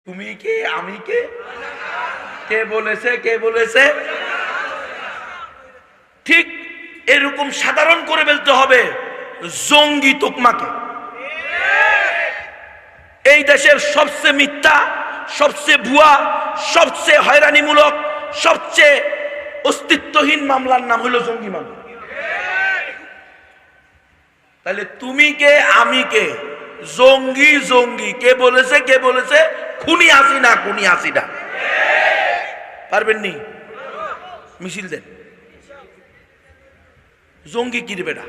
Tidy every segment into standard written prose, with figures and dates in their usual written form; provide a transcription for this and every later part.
তুমি কে, আমি কে, কে বলেছে, কে বলেছে? ঠিক এরকম সাধারণ করে বলতে হবে জঙ্গি তোকমাকে। এই দেশের সবচেয়ে মিথ্যা, সবচেয়ে ভুয়া, সবচেয়ে হয়রানিমূলক, সবচেয়ে অস্তিত্বহীন মামলার নাম হলো জঙ্গি মামলা। তাহলে তুমি কে, আমি কে? জঙ্গি জঙ্গি কে বলেছে, কে বলেছে? খুনি হাসিনা, খুনি হাসিনা। পারবেন নি? মিছিল দেন। জঙ্গি কি রে বেটা?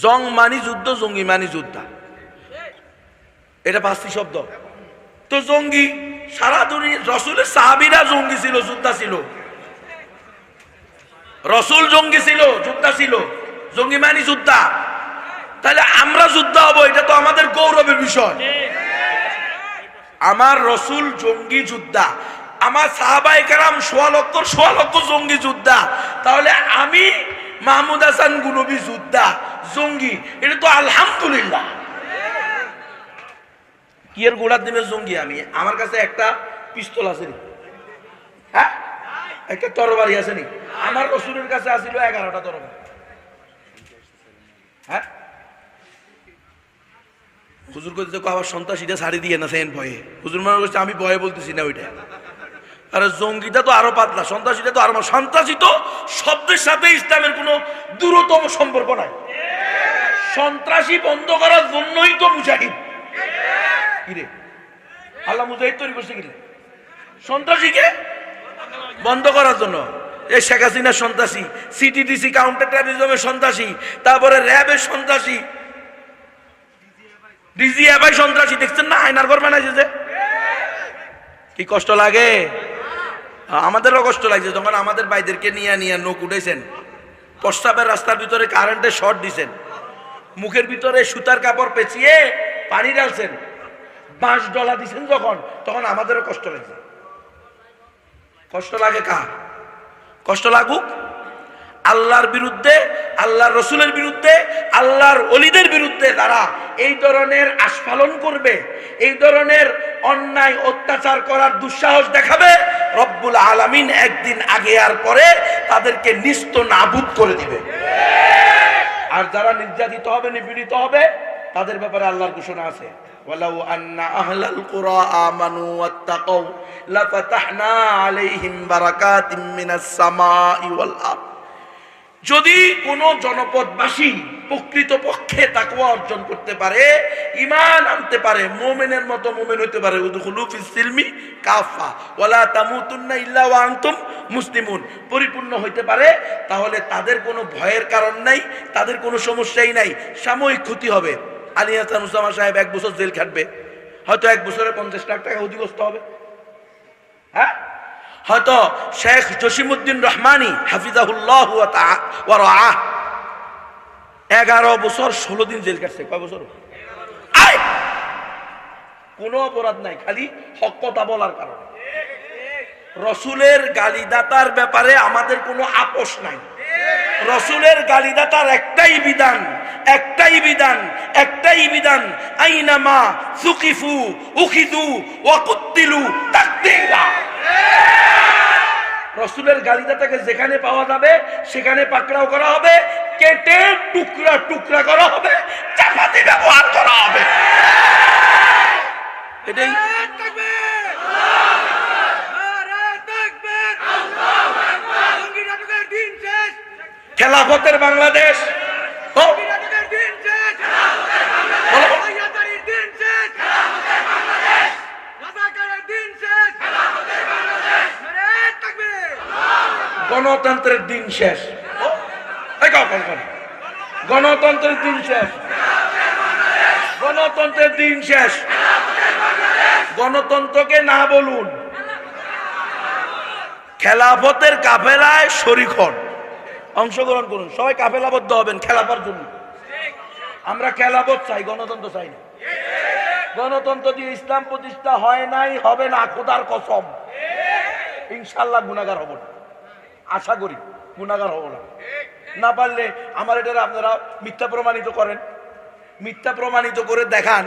জং মানি যুদ্ধ, জঙ্গি মানি যোদ্ধা, এটা পাঁচটি শব্দ। তো জঙ্গি সারা দুনিয়া, রসুলের সাহাবীরা জঙ্গি ছিল, যোদ্ধা ছিল। রসুল জঙ্গি ছিল, যোদ্ধা ছিল। জঙ্গি মানি যোদ্ধা। তাহলে আমরা যোদ্ধা হব, এটা তো আমাদের গৌরবের বিষয়। আমার রসুল জঙ্গি যোদ্ধা, আমার সাহাবায়ে কেরাম সোয়া লক্ষ জঙ্গি যোদ্ধা। তাহলে আমি মাহমুদ হাসান গুনবী যোদ্ধা, জঙ্গি, এটা তো আলহামদুলিল্লাহ। কি এর গোড়ার দিনের জঙ্গি আমি? আমার কাছে একটা পিস্তল আছে নি, হ্যাঁ, একটা তরবারি আছে নি। আমার রসুলের কাছে আসিল 11টা তরবারি। হ্যাঁ, হুজুর করতে আবার সন্ত্রাসীটা ছাড়ি দিয়ে না সেন ভয়ে। হুজুর মনে করছে আমি ভয়ে বলতেছি না ওইটা। আর জঙ্গিটা তো আরো পাতলা, সন্ত্রাসীটা তো আরো। সন্ত্রাসী তো শব্দের সাথে ইসলামের কোনো দূরতম সম্পর্ক নাই। সন্ত্রাসী বন্ধ করার জন্যই তো মুজাহিদ। কিরে আল্লাহ মুজাহিদ তৈরি করছে কিরে? সন্ত্রাসীকে বন্ধ করার জন্য। এই শেখ হাসিনার সন্ত্রাসী, সিটিডিসি কাউন্টার টেররিজমের সন্ত্রাসী, তারপরে র্যাবের সন্ত্রাসী, ডিজিএফআই সন্ত্রাসী। দেখছেন না আয়নার ঘর বানাইছে যে? কি কষ্ট লাগে? আমাদেরও কষ্ট লাগছে যখন আমাদের ভাইদেরকে নিয়ে নৌক উঠেছেন, প্রস্তাবের রাস্তার ভিতরে কারেন্টের শর্ট দিছেন, মুখের ভিতরে সুতার কাপড় পেঁচিয়ে পানি ঢালছেন, বাঁশ ডলা দিছেন যখন, তখন আমাদেরও কষ্ট লাগছে। কষ্ট লাগে কার? কষ্ট লাগুক। আল্লাহর বিরুদ্ধে, আল্লাহর রসুলের বিরুদ্ধে, আল্লাহর ওলিদের বিরুদ্ধে যারা এই ধরনের আস্ফালন করবে, এই ধরনের অন্যায় অত্যাচার করার দুঃসাহস দেখাবে, রব্বুল আলামিন একদিন আগে আর পরে তাদেরকে নিস্ত নাবুদ করে দিবে। আর যারা নির্যাতিত হবে, নিপীড়িত হবে, তাদের ব্যাপারে আল্লাহর ঘোষণা আছে, ওয়ালাউ আন্না আহলাল কুরা আমানু ওয়াত্তাকাউ লাফাতাহনা আলাইহিম বারাকাতিম মিনাস সামাই ওয়াল আরদ। যদি কোনো জনপদবাসী প্রকৃতপক্ষে তাকওয়া অর্জন করতে পারে, ঈমান আনতে পারে, মুমিনের মতো মুমিন হতে পারে, উদখুলু ফিস সিলমি কাফা ওয়ালা তামুতুন্না ইল্লা ওয়া আনতুম মুসলিমুন, পরিপূর্ণ হইতে পারে, তাহলে তাদের কোনো ভয়ের কারণ নাই, তাদের কোনো সমস্যাই নাই। সাময়িক ক্ষতি হবে। আলী হাসান উসামা সাহেব 1 বছর জেল খাটবে, হয়তো 1 বছরে 50 লাখ টাকা ক্ষতিগ্রস্ত হবে। হ্যাঁ, হয়তো শেখ জসিমউদ্দিন রহমানী হাফিজাহুল্লাহ ওয়া রাআহ 11 বছর 16 দিন জেল কাটছে। কয় বছর? কোনো অপরাধ নাই, খালি হক কথা বলার কারণে। রসুলের গালিদাতার ব্যাপারে আমাদের কোনো আপোষ নাই। রসুলের গালিদাতার একটাই বিধান, একটাই বিধান, একটাই বিধান, আইনামা সুকিফু উখিযু ওয়া কুতিলু তাকদীরা। রসুলের গালিদাতাকে যেখানে পাওয়া যাবে সেখানে পাকড়াও করা হবে, কেটে টুকরা টুকরা করা হবে, চাপাতি ব্যবহার করা হবে। এটাই খেলাফতের বাংলাদেশ। গণতন্ত্রের দিন শেষ। গণতন্ত্রের দিন শেষ। গণতন্ত্রের দিন শেষ। গণতন্ত্রকে না বলুন, খেলাফতের কাফেলায় শরীক হন, অংশগ্রহণ করুন। সবাই কাফেলাবদ্ধ হবেন খেলাফার জন্য। আমরা খেলাফত চাই, গণতন্ত্র চাই না। গণতন্ত্র দিয়ে ইসলাম প্রতিষ্ঠা হয় নাই, হবে না, খোদার কসম। ইনশাআল্লাহ গুনাহগার হব না, আশা করি গুনাহগার হব না। না পারলে আমার এটা আপনারা মিথ্যা প্রমাণিত করেন, মিথ্যা প্রমাণিত করে দেখান।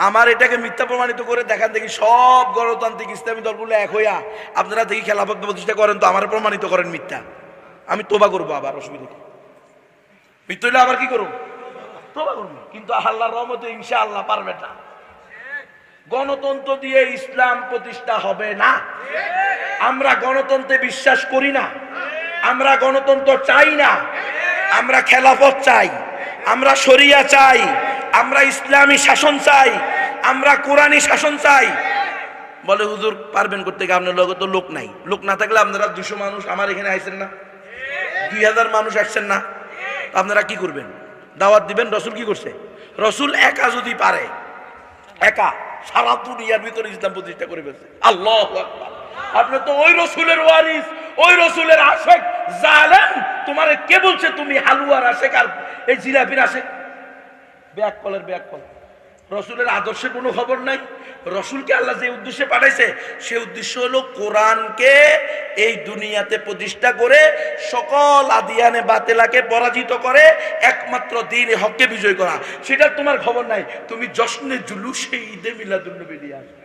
আমার এটাকে মিথ্যা প্রমাণিত করে দেখান দেখি সব গণতান্ত্রিক ইসলামী দলগুলো এক হইয়া আপনারা দেখি খেলাফত প্রতিষ্ঠা করেন, তো আমার প্রমাণিত করেন মিথ্যা, আমি তোবা করবো, আবার অসুবিধা কি? মিথ্যা হইলে আবার কি করবো? তোবা করবো। কিন্তু আল্লাহর রহমতে ইনশাআল্লাহ পারবে না। গণতন্ত্র দিয়ে ইসলাম প্রতিষ্ঠা হবে না। আমরা গণতন্ত্রে বিশ্বাস করি না, আমরা গণতন্ত্র চাই না, আমরা খেলাফত চাই, আমরা শরিয়া চাই, আমরা ইসলামী শাসন চাই, আমরা কোরআনী শাসন চাই। বলে হুজুর পারবেন করতে গিয়ে, আপনার লগে তো লোক নাই। লোক না থাকলে আপনারা 200 মানুষ আমার এখানে আইছেন না, 2000 মানুষ আসছেন না, আপনারা কি করবেন? দাওয়াত দিবেন। রসুল কি করছে? রসুল একা যদি পারে, একা সারা দুনিয়ার ভিতরে ইসলাম প্রতিষ্ঠা করে ফেলছে। আল্লাহু আকবার। আপনি তো ওই রসুলের ওয়ারিস, ওই রসুলের আশেক। জালেম, তোমারে কে বলছে তুমি হালুয়ার আশেক আর এই জিলাপির আশেক? ব্যাককলের ব্যাককল। রসুলের আদর্শে কোনো খবর নাই। রসুলকে আল্লাহ যে উদ্দেশ্যে পাঠাইছে, সে উদ্দেশ্য হলো কোরআনকে এই দুনিয়াতে প্রতিষ্ঠা করে সকল আদিয়ানে বাতেলাকে পরাজিত করে একমাত্র দ্বীন হককে বিজয় করা। সেটা তোমার খবর নাই। তুমি জশ্নে জুলুসে ঈদে মিলাদুন্নবী নিয়ে আসো।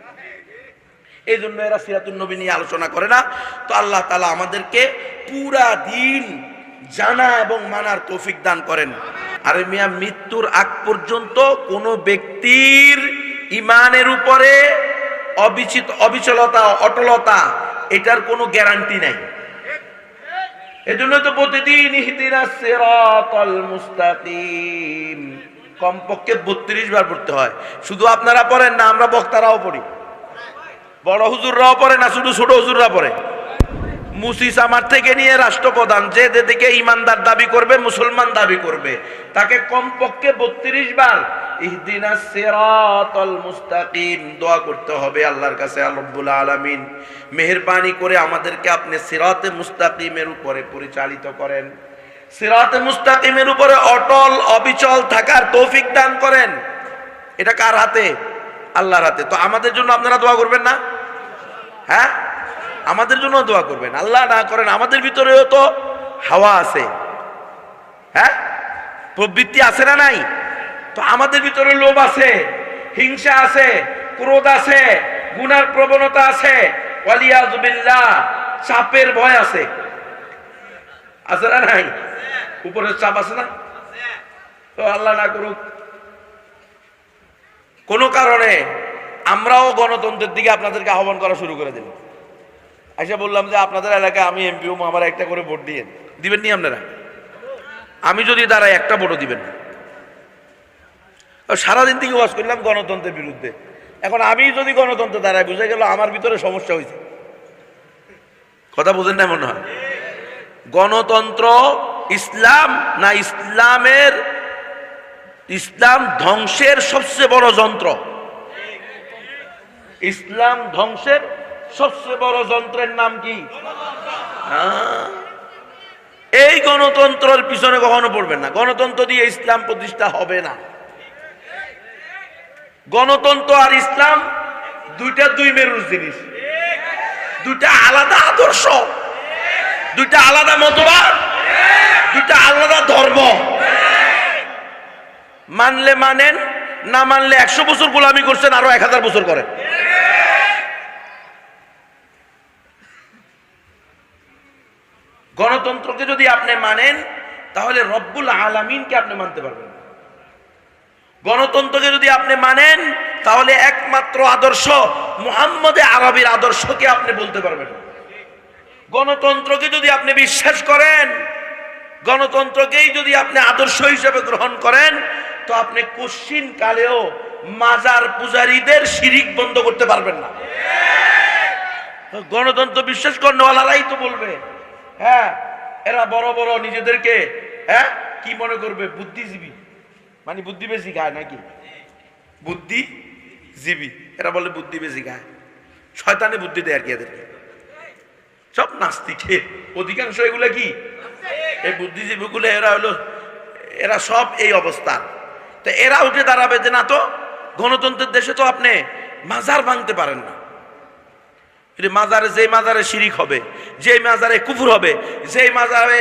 এই জন্য এরা সিরাতুন নবী নিয়ে আলোচনা করে না। তো আল্লাহ তাআলা আমাদেরকে পুরা দিন জানা এবং মানার তৌফিক দান করেন। আরে মিয়া, মৃত্যুর আগ পর্যন্ত কোন ব্যক্তির ইমানের উপরে অবিচলতা, অটলতা, এটার কোনো গ্যারান্টি নাই। এজন্য তো প্রতিদিন ইহদিনাস সিরাতাল মুস্তাকিম কমপক্ষে 32 বার পড়তে হয়। শুধু আপনারা পড়েন না, আমরা বক্তারাও পড়ি, বড় হুজুররাও পড়ে না, শুধু ছোট হুজুররা পড়ে। মুসিস আমার থেকে নিয়ে রাষ্ট্রপ্রধান যে দিকে ইমানদার দাবি করবে, মুসলমান দাবি করবে, তাকে কমপক্ষে 32 বার ইহদিনাস সিরাতাল মুস্তাকিম দোয়া করতে হবে আল্লাহর কাছে। আল্লাহ রাব্বুল আলামিন মেহেরবানি করে আমাদেরকে আপনি সিরাতে মুস্তাকিমের উপরে পরিচালিত করেন, সিরাতে মুস্তাকিমের উপরে অটল অবিচল থাকার তৌফিক দান করেন। এটা কার হাতে? আল্লাহর হাতে। তো আমাদের জন্য আপনারা দোয়া করবেন না? হ্যাঁ, আমাদের জন্য দোয়া করবেন। আল্লাহ না করেন, আমাদের ভিতরেও তো হাওয়া আছে, হ্যাঁ, প্রবৃত্তি আছে না নাই? তো আমাদের ভিতরে লোভ আছে, হিংসা আছে, ক্রোধ আছে, গুনার প্রবণতা আছে, ওয়ালিয়াযু বিল্লাহ, চাপের ভয় আছে। আছে না নাই? উপরের চাপ আছে না? তো আল্লাহ না করুক কোনো কারণে আমরাও গণতন্ত্রের দিকে আপনাদেরকে আহ্বান করা শুরু করে দিলাম। আইসা বললাম যে আপনাদের এলাকায় আমি এমপি হবো, আমার একটা করে ভোট দিবেন নি আপনারা? আমি যদি দাঁড়াই একটা ভোটও দিবেন না। সারাদিন থেকে ওয়াজ করলাম গণতন্ত্রের বিরুদ্ধে। এখন আমি যদি গণতন্ত্র দাঁড়াই, বুঝে গেল আমার ভিতরে সমস্যা হয়েছে। কথা বুঝেন না মনে হয়? গণতন্ত্র ইসলাম না ইসলাম ধ্বংসের সবচেয়ে বড় যন্ত্র। ইসলাম ধ্বংসের সবচেয়ে বড় যন্ত্রের নাম কি? এই গণতন্ত্রের পিছনে কখনো পড়বেন না। গণতন্ত্র দিয়ে ইসলাম প্রতিষ্ঠা হবে না। গণতন্ত্র আর ইসলাম দুইটা দুই মেরুর জিনিস, দুইটা আলাদা আদর্শ, দুইটা আলাদা মতবাদ, দুইটা আলাদা ধর্ম। মানলে মানেন, না মানলে 100 বছর গোলামি করছেন, আরো 1000 বছর করেন। গণতন্ত্রকে যদি আপনি মানেন, তাহলে রব্বুল আলামিনকে আপনি মানতে পারবেন। গণতন্ত্রকে যদি আপনি মানেন, তাহলে একমাত্র আদর্শ মুহাম্মদে আরবির আদর্শকে আপনি বলতে পারবেন। গণতন্ত্রকে যদি আপনি বিশ্বাস করেন, গণতন্ত্রকেই যদি আপনি আদর্শ হিসেবে গ্রহণ করেন, তো আপনি কোশ্চিন কালেও মাজার পূজারীদের শিরিক বন্ধ করতে পারবেন না। গণতন্ত্র বিশ্বাস করেনওয়ালারাই তো বলবে, হ্যাঁ এরা বড় বড় নিজেদেরকে হ্যাঁ কি মনে করবে, বুদ্ধিজীবী, মানে বুদ্ধি বেশি খায় নাকি? বুদ্ধিজীবী, এরা বলে বুদ্ধি বেশি খায়, শয়তানে বুদ্ধি দেয় আর কি এদেরকে। সব নাস্তিকে অধিকাংশ এগুলো কি, এই বুদ্ধিজীবী গুলো এরা সব এই অবস্থা। তো এরা উঠে দাঁড়াবে যে না, তো গণতন্ত্রের দেশে তো আপনি মাজার ভাঙতে পারেন না। মাজারে, যে মাজারে শিরিক হবে, যে মাজারে কুফর হবে, যে মাজারে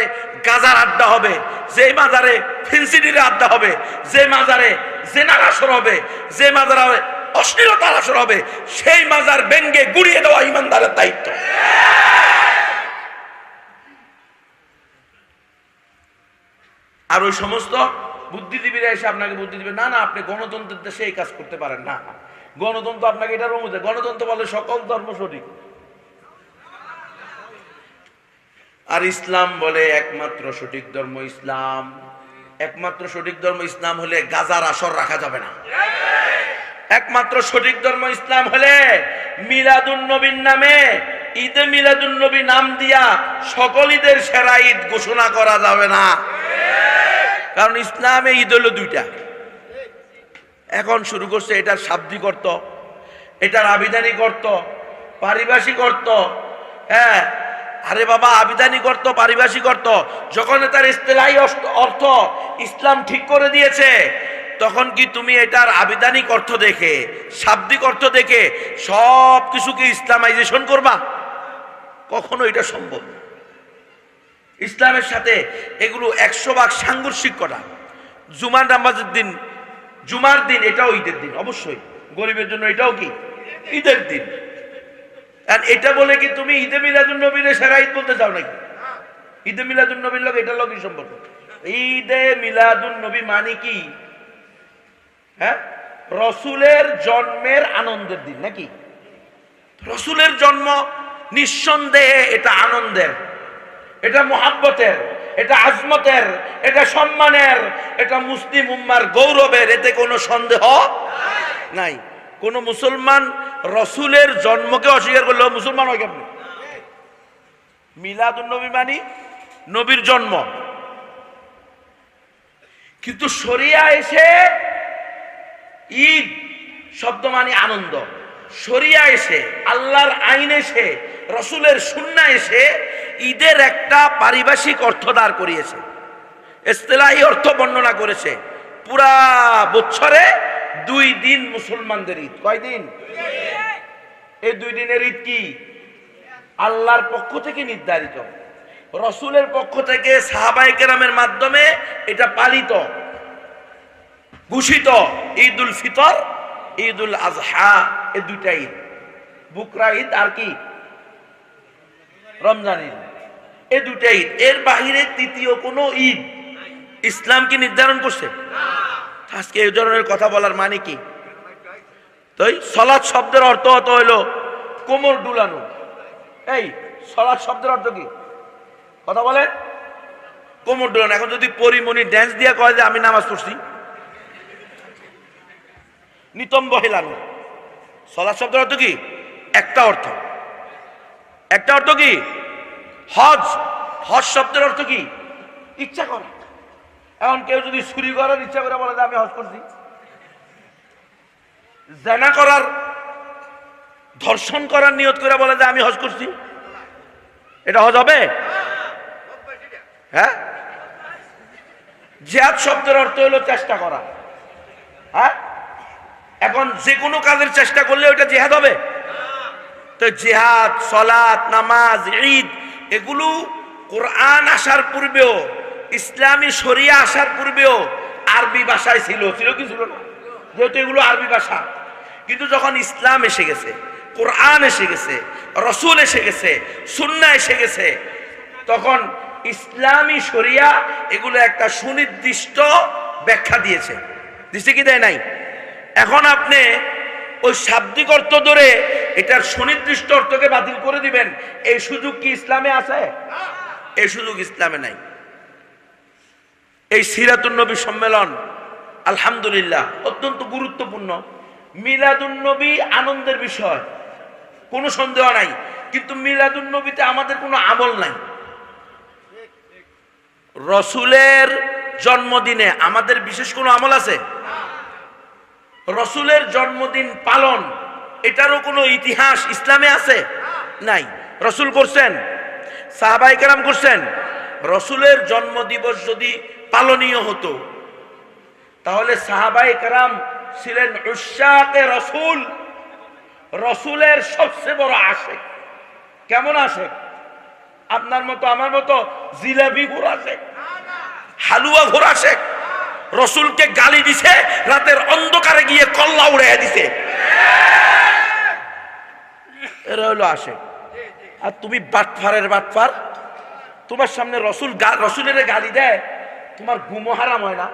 গাজার আড্ডা হবে, যে মাজারে ফেন্সিডির আড্ডা হবে, যে মাজারে জেনার আসর হবে, যে মাজারে অশ্লীলতার আসর হবে, সেই মাজার ভেঙ্গে গুড়িয়ে দেওয়া ইমানদারের দায়িত্ব। আর ওই সমস্ত বুদ্ধিজীবীরা এসে আপনাকে বুদ্ধি দিবে, না না আপনি গণতন্ত্রের দেশে এই কাজ করতে পারেন না, গণতন্ত্র আপনাকে এটার অনুমতি, গণতন্ত্র বলে সকল ধর্ম সঠিক, আর ইসলাম বলে একমাত্র সঠিক ধর্ম ইসলাম। একমাত্র সঠিক ধর্ম ইসলাম হলে গাজার আসর রাখা যাবে না। একমাত্র সঠিক ধর্ম ইসলাম হলে মিলাদুন নবীর নামে ঈদে মিলাদুন নবী নাম দিয়া সকল ঈদের সেরা ঈদ ঘোষণা করা যাবে না। কারণ ইসলামে ঈদ হলো দুইটা, এখন শুরু করছে এটার শাব্দিক অর্থ, এটার আবিধানিক অর্থ, পারিভাষিক অর্থ। হ্যাঁ, আরে বাবা, আবিধানিক অর্থ পারিভাষিক অর্থ যখন তার ইস্তেলাহি অর্থ ইসলাম ঠিক করে দিয়েছে, তখন কি তুমি এটার আবিধানিক অর্থ দেখে শাব্দিক অর্থ দেখে সব কিছুকে ইসলামাইজেশন করবা? কখনো এটা সম্ভব না। ইসলামের সাথে এগুলো 100 ভাগ সাংঘর্ষিক করা। জুমার নামাজের দিন, জুমার দিন এটাও ঈদের দিন, অবশ্যই গরিবের জন্য এটাও কি ঈদের দিন। আর এটা বলে কি তুমি ঈদে মিলাদুন নবীর সেরা ঈদ বলতে চাও নাকি? ঈদে মিলাদুন নবীর লোক এটার লোক কি সম্পর্ক? ঈদে মিলাদুন নবী মানে কি? হ্যাঁ, রসুলের জন্মের আনন্দের দিন নাকি? রসুলের জন্ম নিঃসন্দেহে এটা আনন্দের, এটা মোহাব্বতের, এটা আজমতের, এটা সম্মানের, এটা মুসলিম উম্মার গৌরবের, এতে কোনো সন্দেহ নাই। কোন মুসলমান রসুলের জন্মকে অস্বীকার করলে মুসলমান হয় কেমন? মিলাদুন নবী মানি নবীর জন্ম, কিন্তু শরিয়া এসে ঈদ শব্দ মানে আনন্দ। শরিয়া এসে, আল্লাহর আইন এসে, রসুলের সুন্নাহ এসে ঈদের একটা পারিভাষিক অর্থ দাঁড় করিয়েছে, ইস্তেলাহি অর্থ বর্ণনা করেছে। পুরা বছরে 2 দিন মুসলমানদের ঈদ। কয় দিন? এই 2 দিনের ঈদ কি আল্লাহর পক্ষ থেকে নির্ধারিত, রসুলের পক্ষ থেকে সাহাবায়ে কেরামের মাধ্যমে এটা পালিত, ঘোষিত। ঈদুল ফিতর, ঈদুল আজহা, এই 2টা ঈদ, বুকরা ঈদ আর কি রমজান ঈদ, এই 2টা ঈদ। এর বাহিরে তৃতীয় কোনো ঈদ ইসলাম কি নির্ধারণ করছে? আজকে এই ধরনের কথা বলার মানে কি? তো সালাত শব্দের অর্থ হলো কোমর ডুলানো। এই সালাত শব্দের অর্থ কি? কথা বলেন, কোমর ডুলানো। এখন যদি পরিমণি ড্যান্স দিয়ে কয় যে আমি নামাজ পড়ছি, নিতম্ব হেলানো। সালাত শব্দের অর্থ কি? একটা অর্থ, একটা অর্থ কি হজ। হজ শব্দের অর্থ কি? ইচ্ছা করা। এখন কেউ যদি চুরি করার ইচ্ছা করে বলে যে আমি হজ করছি, জেনা করার, ধর্ষণ করার নিয়ত করে বলে যে আমি হজ করছি, এটা হজ হবে? হ্যাঁ, জিহাদ শব্দের অর্থ হলো চেষ্টা করা। হ্যাঁ, এখন যে কোনো কাজের চেষ্টা করলে ওটা জিহাদ হবে? তো জিহাদ, সালাত, নামাজ, ঈদ এগুলো কোরআন আসার পূর্বেও, ইসলামী শরিয়া আসার পূর্বেও আরবি ভাষায় ছিল। ছিল কি ছিল না? যেহেতু এগুলো আরবি ভাষা, কিন্তু যখন ইসলাম এসে গেছে, কোরআন এসে গেছে, রসুল এসে গেছে, সুন্নাহ এসে গেছে, তখন ইসলামী শরিয়া এগুলো একটা সুনির্দিষ্ট ব্যাখ্যা দিয়েছে। দিছে কি দেয় নাই? এখন আপনি ওই শাব্দিক অর্থ ধরে এটার সুনির্দিষ্ট অর্থকে বাতিল করে দিবেন, এই সুযোগ কি ইসলামে আছে? এই সুযোগ ইসলামে নাই। এই সিরাতুন নবী সম্মেলন আলহামদুলিল্লাহ অত্যন্ত গুরুত্বপূর্ণ। মিলাদুন নবী আনন্দের বিষয়, কোনো সন্দেহ নাই, কিন্তু মিলাদুন নবীতে আমাদের কোনো আমল নাই। রসুলের জন্মদিনে আমাদের বিশেষ কোনো আমল আছে? রসুলের জন্মদিন পালন, এটারও কোনো ইতিহাস ইসলামে আছে? নাই। রসুল করছেন, সাহাবায়ে কেরাম করছেন। রসুলের জন্মদিবস যদি পালনীয় হতো, তাহলে সাহাবায়ে কেরাম ছিলেন উশাকে রসুল, রসুলের সবচেয়ে বড় আশিক। কেমন আশিক? আপনার মতো আমার মতো জিলাপি ঘোর আশিক, হালুয়া ঘোর আশিক। রসুলকে গালি দিছে, রাতের অন্ধকারে গিয়ে কল্লা উড়াইয়া দিছে। এরা হলো আসে। আর তুমি বাটফারের বাটফার, তোমার সামনে রসুলের গালি দেয়, তোমার ঘুমও হারাম হয় না?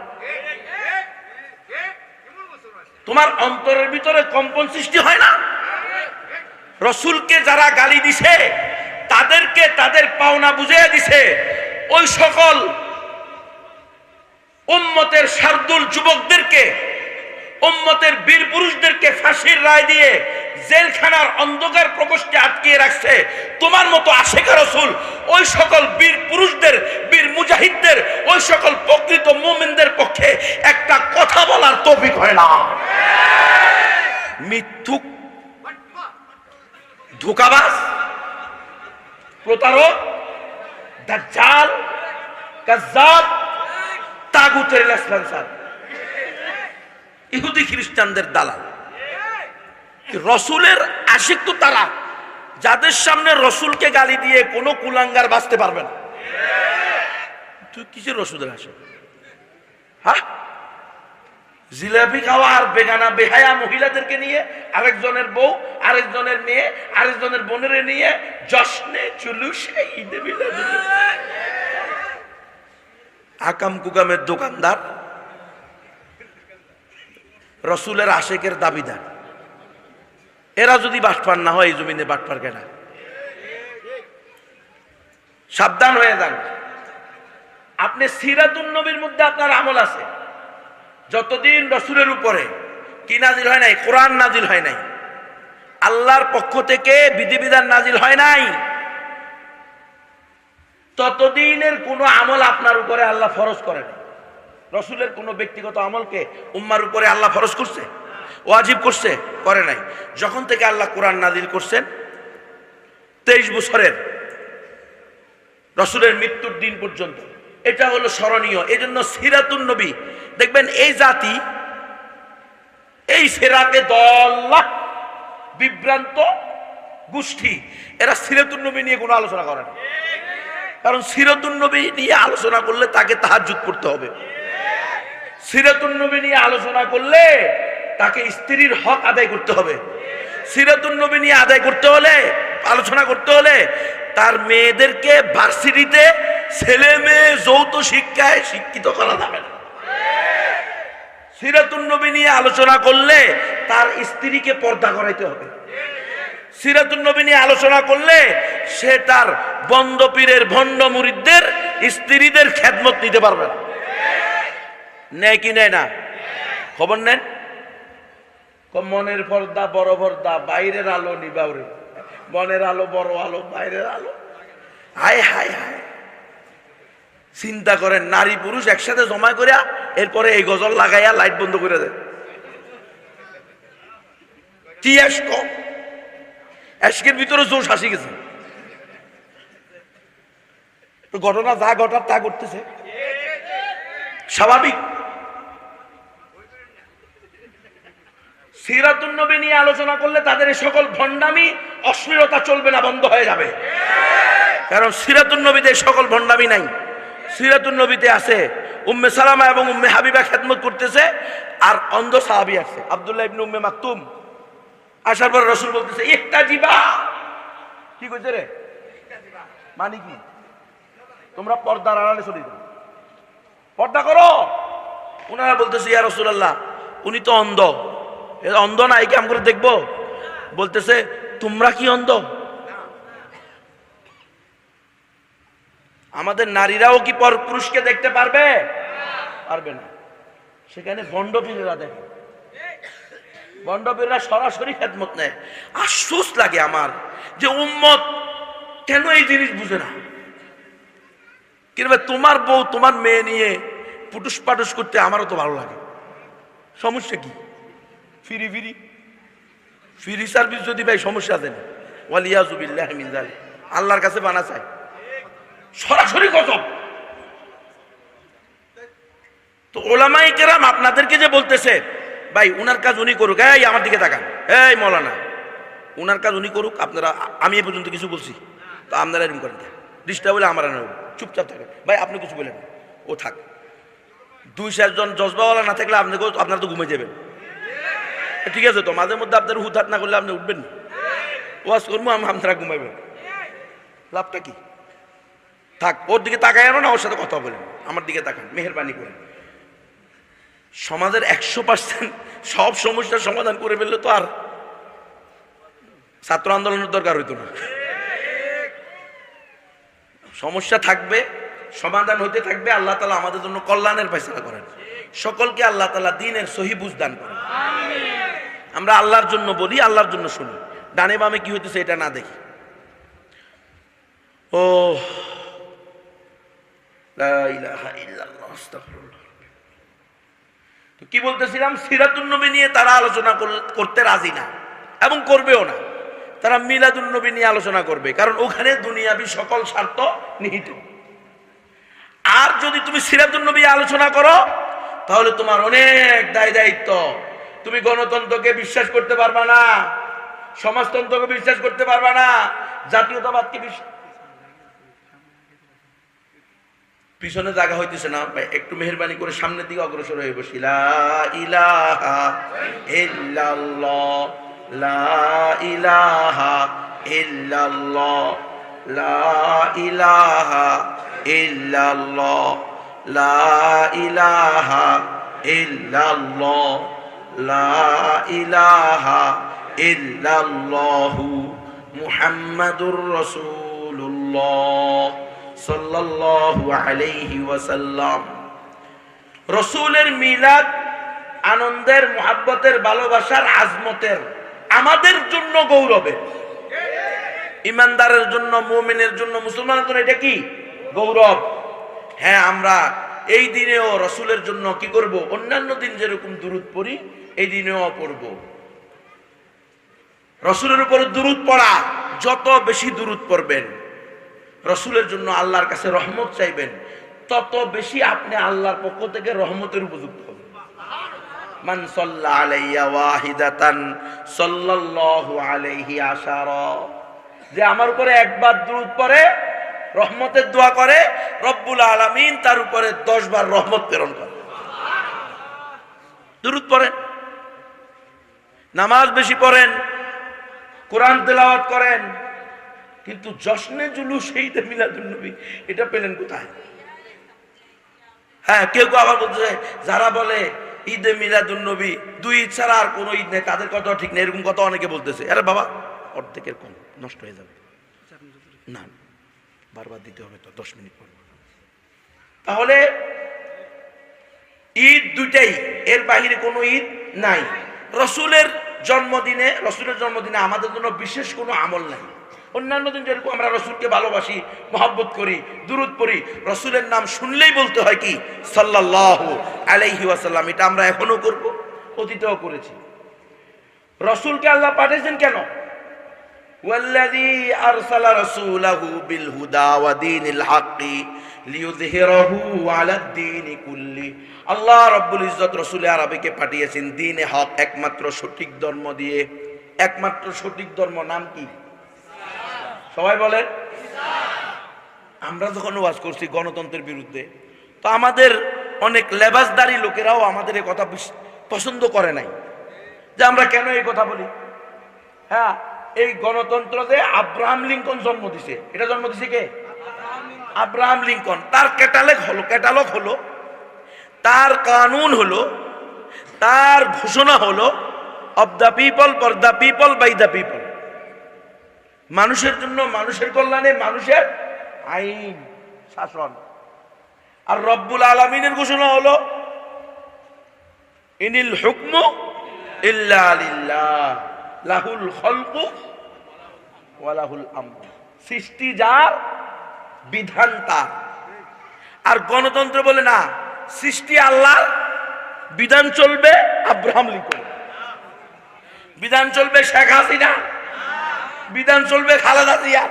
তোমার অন্তরের ভিতরে কম্পন সৃষ্টি হয় না? রসুলকে যারা গালি দিছে তাদেরকে তাদের পাওনা বুঝিয়ে দিছে, ওই সকল উম্মতের শার্দুল যুবকদেরকে, উম্মতের বীর পুরুষদেরকে ফাঁসির রায় দিয়ে জেলখানার অন্ধকার প্রকোষ্ঠে আটকিয়ে রাখছে। তোমার মতো আশিক রাসূল ওই সকল বীর পুরুষদের, বীর মুজাহিদদের, ওই সকল প্রকৃত মুমিনদের পক্ষে একটা কথা বলার তৌফিক হয় না। মিথ্যুক, ধোঁকাবাজ, প্রতারক, দাজ্জাল, কাজ্জাব, তাগুতের লেসপেন্সার, ইহুদি খ্রিস্টানদের দালাল। রসুলের আশিক তো তারা যাদের সামনে রসুলকে গালি দিয়ে কোনো কুলাঙ্গার বাঁচতে পারবে না। তুই কিসের রসুলের আশিক? হ্যাঁ, জিলাপি খাওয়া আর বেগানা বেহায়া মহিলাদেরকে নিয়ে, আরেকজনের বউ, আরেকজনের মেয়ে, আরেকজনের বোনের নিয়ে জশ্নে জুলুসে ঈদে মিলাদ, আকাম কুকামের দোকানদার, রসুলের আশিকের দাবিদার। এরা যদি বাটপার না হয়, এই জমিনে বাটপার কেনা? সাবধান হয়ে যান। আপনি সিরাতুন নবীর মধ্যে আপনার আমল আছে, যতদিন রসুলের উপরে কি নাজিল হয় নাই, কোরআন নাজিল হয় নাই, আল্লাহর পক্ষ থেকে বিধিবিধান নাজিল হয় নাই, ততদিনের কোনো আমল আপনার উপরে আল্লাহ ফরজ করেন। রসুলের কোনো ব্যক্তিগত আমলকে উম্মার উপরে আল্লাহ ফরজ করছে, ওয়াজিব করছে? করে নাই। যখন থেকে আল্লাহ কোরআন নাজিল করছেন 23 বছরের রসুলের মৃত্যুর দিন পর্যন্ত, এটা হলো স্মরণীয়। এই জন্য সিরাতুন নবী দেখবেন, এই জাতি, এই ফেরাকে দল্লা বিভ্রান্ত গোষ্ঠী, এরা সিরাতুন নবী নিয়ে কোনো আলোচনা করে না। কারণ সিরাতুন নবী নিয়ে আলোচনা করলে তাকে তাহাজ্জুদ পড়তে হবে। সিরাতুন নবী নিয়ে আলোচনা করলে তাকে স্ত্রীর হক আদায় করতে হবে। সিরাতুন নবী নিয়ে আদায় করতে হলে, আলোচনা করতে হলে তার মেয়েদেরকে ভার্সিটিতে ছেলে মেয়ে যৌথ শিক্ষায় শিক্ষিত করা যাবে না। সিরাতুন নবী নিয়ে আলোচনা করলে তার স্ত্রীকে পর্দা করাইতে হবে। সিরাতুন নবী নিয়ে আলোচনা করলে সে তার বন্দ পীরের ভণ্ড মুরিদদের স্ত্রীদের খেদমত নিতে পারবে না। নেয় কি নেয় না? খবর নেন। মনের পর্দা বড় পর্দা, বাইরের আলো নিবাউরে, মনের আলো বড় আলো, বাইরের আলো। হায় হায় হায়, চিন্তা করেন, নারী পুরুষ একসাথে জমা করিয়া এরপরে এই গজল লাগাইয়া লাইট বন্ধ করে দেয়। কি এশক, এশকের ভিতরে জোশ আসি গেছে। ঘটনা যা ঘটার তা করতেছে, স্বাভাবিক। সিরাতুন নবী নিয়ে আলোচনা করলে তাদের এই সকল ভণ্ডামি, অশ্লীলতা চলবে না, বন্ধ হয়ে যাবে। কারণ সিরাতুন নবীতে সকল ভণ্ডামি নাই। সিরাতুন নবীতে আছে উম্মে সালামা এবং উম্মে হাবিবা খেদমত করতেছে, আর অন্ধ সাহাবী আছে আব্দুল্লাহ ইবনে উম্মে মাকতুম। আসার পর রাসূল বলতেছে ইহতাজিবা। কি কইছে রে? মানে কি? তোমরা পর্দার আড়ালে চলে যাও, পর্দা করো। ওনারা বলতেছে ইয়া রাসূলুল্লাহ, উনি তো অন্ধ। অন্ধ না, একে আমরা দেখবো। বলতেছে তোমরা কি অন্ধ? আমাদের নারীরাও কি পর পুরুষকে দেখতে পারবে? পারবে না। সেখানে ভণ্ডপীরেরা দেখে, ভণ্ডপীরেরা সরাসরি খেদমত নেয়। আফসোস লাগে আমার যে উম্মত কেন এই জিনিস বুঝে না। কিন্তু তোমার বউ তোমার মেয়ে নিয়ে পুটুস পাটুস করতে আমারও তো ভালো লাগে, সমস্যা কি? ফিরি ফিরি ফ্রি সার্ভিস যদি ভাই সমস্যা দেন, ওয়ালিয়াযু বিল্লাহি মিন যালিক, আল্লাহর কাছে বানা চাই, সরাসরি গজব। তো ওলামায়ে কেরাম আপনাদেরকে যে বলতেছে ভাই উনার কাজ উনি করুক, এই আমার দিকে তাকান, এই মৌলানা উনার কাজ উনি করুক, আপনারা, আমি এ পর্যন্ত কিছু বলছি তো আপনারা এরকম করেন, ডিস্টার্ব হলে আমার চুপচাপ থাকেন। ভাই আপনি কিছু বলেন, ও থাক। 2-4 জন জজবাওয়ালা না থাকলে আপনারা তো ঘুমে যাবেন। ঠিক আছে তো, মাঝে মধ্যে আপনার হুতাট না করলে আপনি উঠবেন না, ওয়াজ করবো আমরা ঘুমাইবেন, লাভটা কি? থাক, ওর দিকে তাকায় না, ওর সাথে কথা বলেন, আমার দিকে তাকান মেহেরবানি করে। সমাজের 100% সব সমস্যার সমাধান করে ফেললে তো আর ছাত্র আন্দোলনের দরকার হইতো না। সমস্যা থাকবে, সমাধান হইতে থাকবে। আল্লাহ তাআলা আমাদের জন্য কল্যাণের ফয়সালা করেন। সকলকে আল্লাহ তাআলা দ্বীনের সহি বুঝ দান করেন। আমরা আল্লাহর জন্য বলি, আল্লাহর জন্য শুনি, ডানে বামে কি হইতেছে এটা না দেখি। ও লা ইলাহা ইল্লাল্লাহ, আস্তাগফিরুল্লাহ। তো কি বলতেছিলাম, সিরাতুন নবী নিয়ে তারা আলোচনা করতে রাজি না এবং করবেও না। তারা মিলাদুন নবী নিয়ে আলোচনা করবে, কারণ ওখানে দুনিয়াবি সকল স্বার্থ নিহিত। আর যদি তুমি সিরাতুন নবী আলোচনা করো তাহলে তোমার অনেক দায় দায়িত্ব। তুমি গণতন্ত্রকে বিশ্বাস করতে পারবা না, সমাজতন্ত্রকে বিশ্বাস করতে পারবা না, জাতীয়তাবাদকে বিশ্বাস। পিছনে জায়গা হইতেছে না, একটু মেহেরবানি করে সামনের দিকে অগ্রসর হয়ে বসি। লা ইলাহা ইল্লাল্লাহ, লা ইলাহা ইল্লাল্লাহ, লা ইলাহা ইল্লাল্লাহ, লা ইলাহা ইল্লাল্লাহ, লা ইলাহা ইল্লাল্লাহু মুহাম্মাদুর রাসূলুল্লাহ সাল্লাল্লাহু আলাইহি ওয়াসাল্লাম। রাসূলের মিলাদ আনন্দের, মুহাব্বতের, ভালোবাসার, আজমতের, আমাদের জন্য গৌরবের। ইমানদারের জন্য, মুমিনের জন্য, মুসলমানের জন্য এটা কি গৌরব। হ্যাঁ, আমরা এই দিনেও রাসূলের জন্য কি করব? অন্যান্য দিন যেরকম দুরূদ পড়ি এই দিনেও পড়ব। রাসূলের উপর দুরূদ পড়া, যত বেশি দুরূদ পড়বেন, রাসূলের জন্য আল্লাহর কাছে রহমত চাইবেন, তত বেশি আপনি আল্লাহর পক্ষ থেকে রহমতের উপযুক্ত হবেন। মান সাল্লা আলাইয়া ওয়াহিদাতান সাল্লাল্লাহু আলাইহি আশারা, যে আমার উপরে একবার দুরূদ পড়ে, রহমতের দোয়া করে, রব্বুল আলামিন তার উপরে 10 বার রহমত প্রেরণ করে। দুরূদ পড়েন, নামাজ বেশি পড়েন, কোরআন তেলাওয়াত করেন, কিন্তু জশ্নে জুলুস ঈদে মিলাদুন নবী এটা পেলেন কোথায়? হ্যাঁ, কেউ কেউ আবার বলতে যারা বলে ঈদে মিলাদুন নবী 2 ঈদ ছাড়া আর কোনো ঈদ নেই, তাদের কথা ঠিক নেই, এরকম কথা অনেকে বলতেছে। আরে বাবা, অর্ধেকের কম, নষ্ট হয়ে যাবে না, বারবার দিতে হবে তো 10 মিনিট পর। তাহলে ঈদ দুইটাই, এর বাইরে কোনো ঈদ নাই। রাসূলের জন্মদিনে আমাদের জন্য বিশেষ কোনো আমল নাই। অন্যান্য দিন যেরকম আমরা রাসূলকে ভালোবাসি, মহব্বত করি, দুরূদ পড়ি, রাসূলের নাম শুনলেই বলতে হয় কি সাল্লাল্লাহু আলাইহি ওয়াসাল্লাম। এটা আমরা এখনো করব, অতীতেও করেছি। রাসূলকে আল্লাহ পাঠিয়েছেন কেন? ওয়াল্লাযী আরসালা রাসূলাহু বিল হুদা ওয়া দীনিল হাক্কি লিইয়ুযহিরাহু আলাদ দীনি কুল্লি। আল্লাহ রাব্বুল ইজ্জত রাসূলে আরবিকে পাঠিয়েছেন দ্বীনে হক, একমাত্র সঠিক ধর্ম দিয়ে। একমাত্র সঠিক ধর্ম নাম কি? সবাই বলেন। আমরা যখন ওয়াজ করছি গণতন্ত্রের বিরুদ্ধে, তো আমাদের অনেক লেবাসদারি লোকেরাও আমাদের এই কথা পছন্দ করে নাই, যে আমরা কেন এই কথা বলি। হ্যাঁ, এই গণতন্ত্রতে আব্রাহাম লিঙ্কন জন্ম দিছে। এটা জন্ম দিছে কে? Abraham Lincoln. তার ক্যাটালগ হলো, তার কানুন হলো, তার ঘোষণা হলো of the people, for the people, by the people. মানুষের জন্য, মানুষের কল্যাণে, মানুষের আইন শাসন। আর রব্বুল আলামিনের ঘোষণা হলো ইনিল হুকমু ইল্লা লিল্লাহ লাহুল খালকু ওয়া লাহুল আমর। সৃষ্টি যার, বিধান তার। আর গণতন্ত্র বলে না, সৃষ্টি আল্লাহর, বিধান চলবে আব্রাহাম লিঙ্কন, বিধান চলবে শেখ হাসিনা, বিধান চলবে খালেদা জিয়া,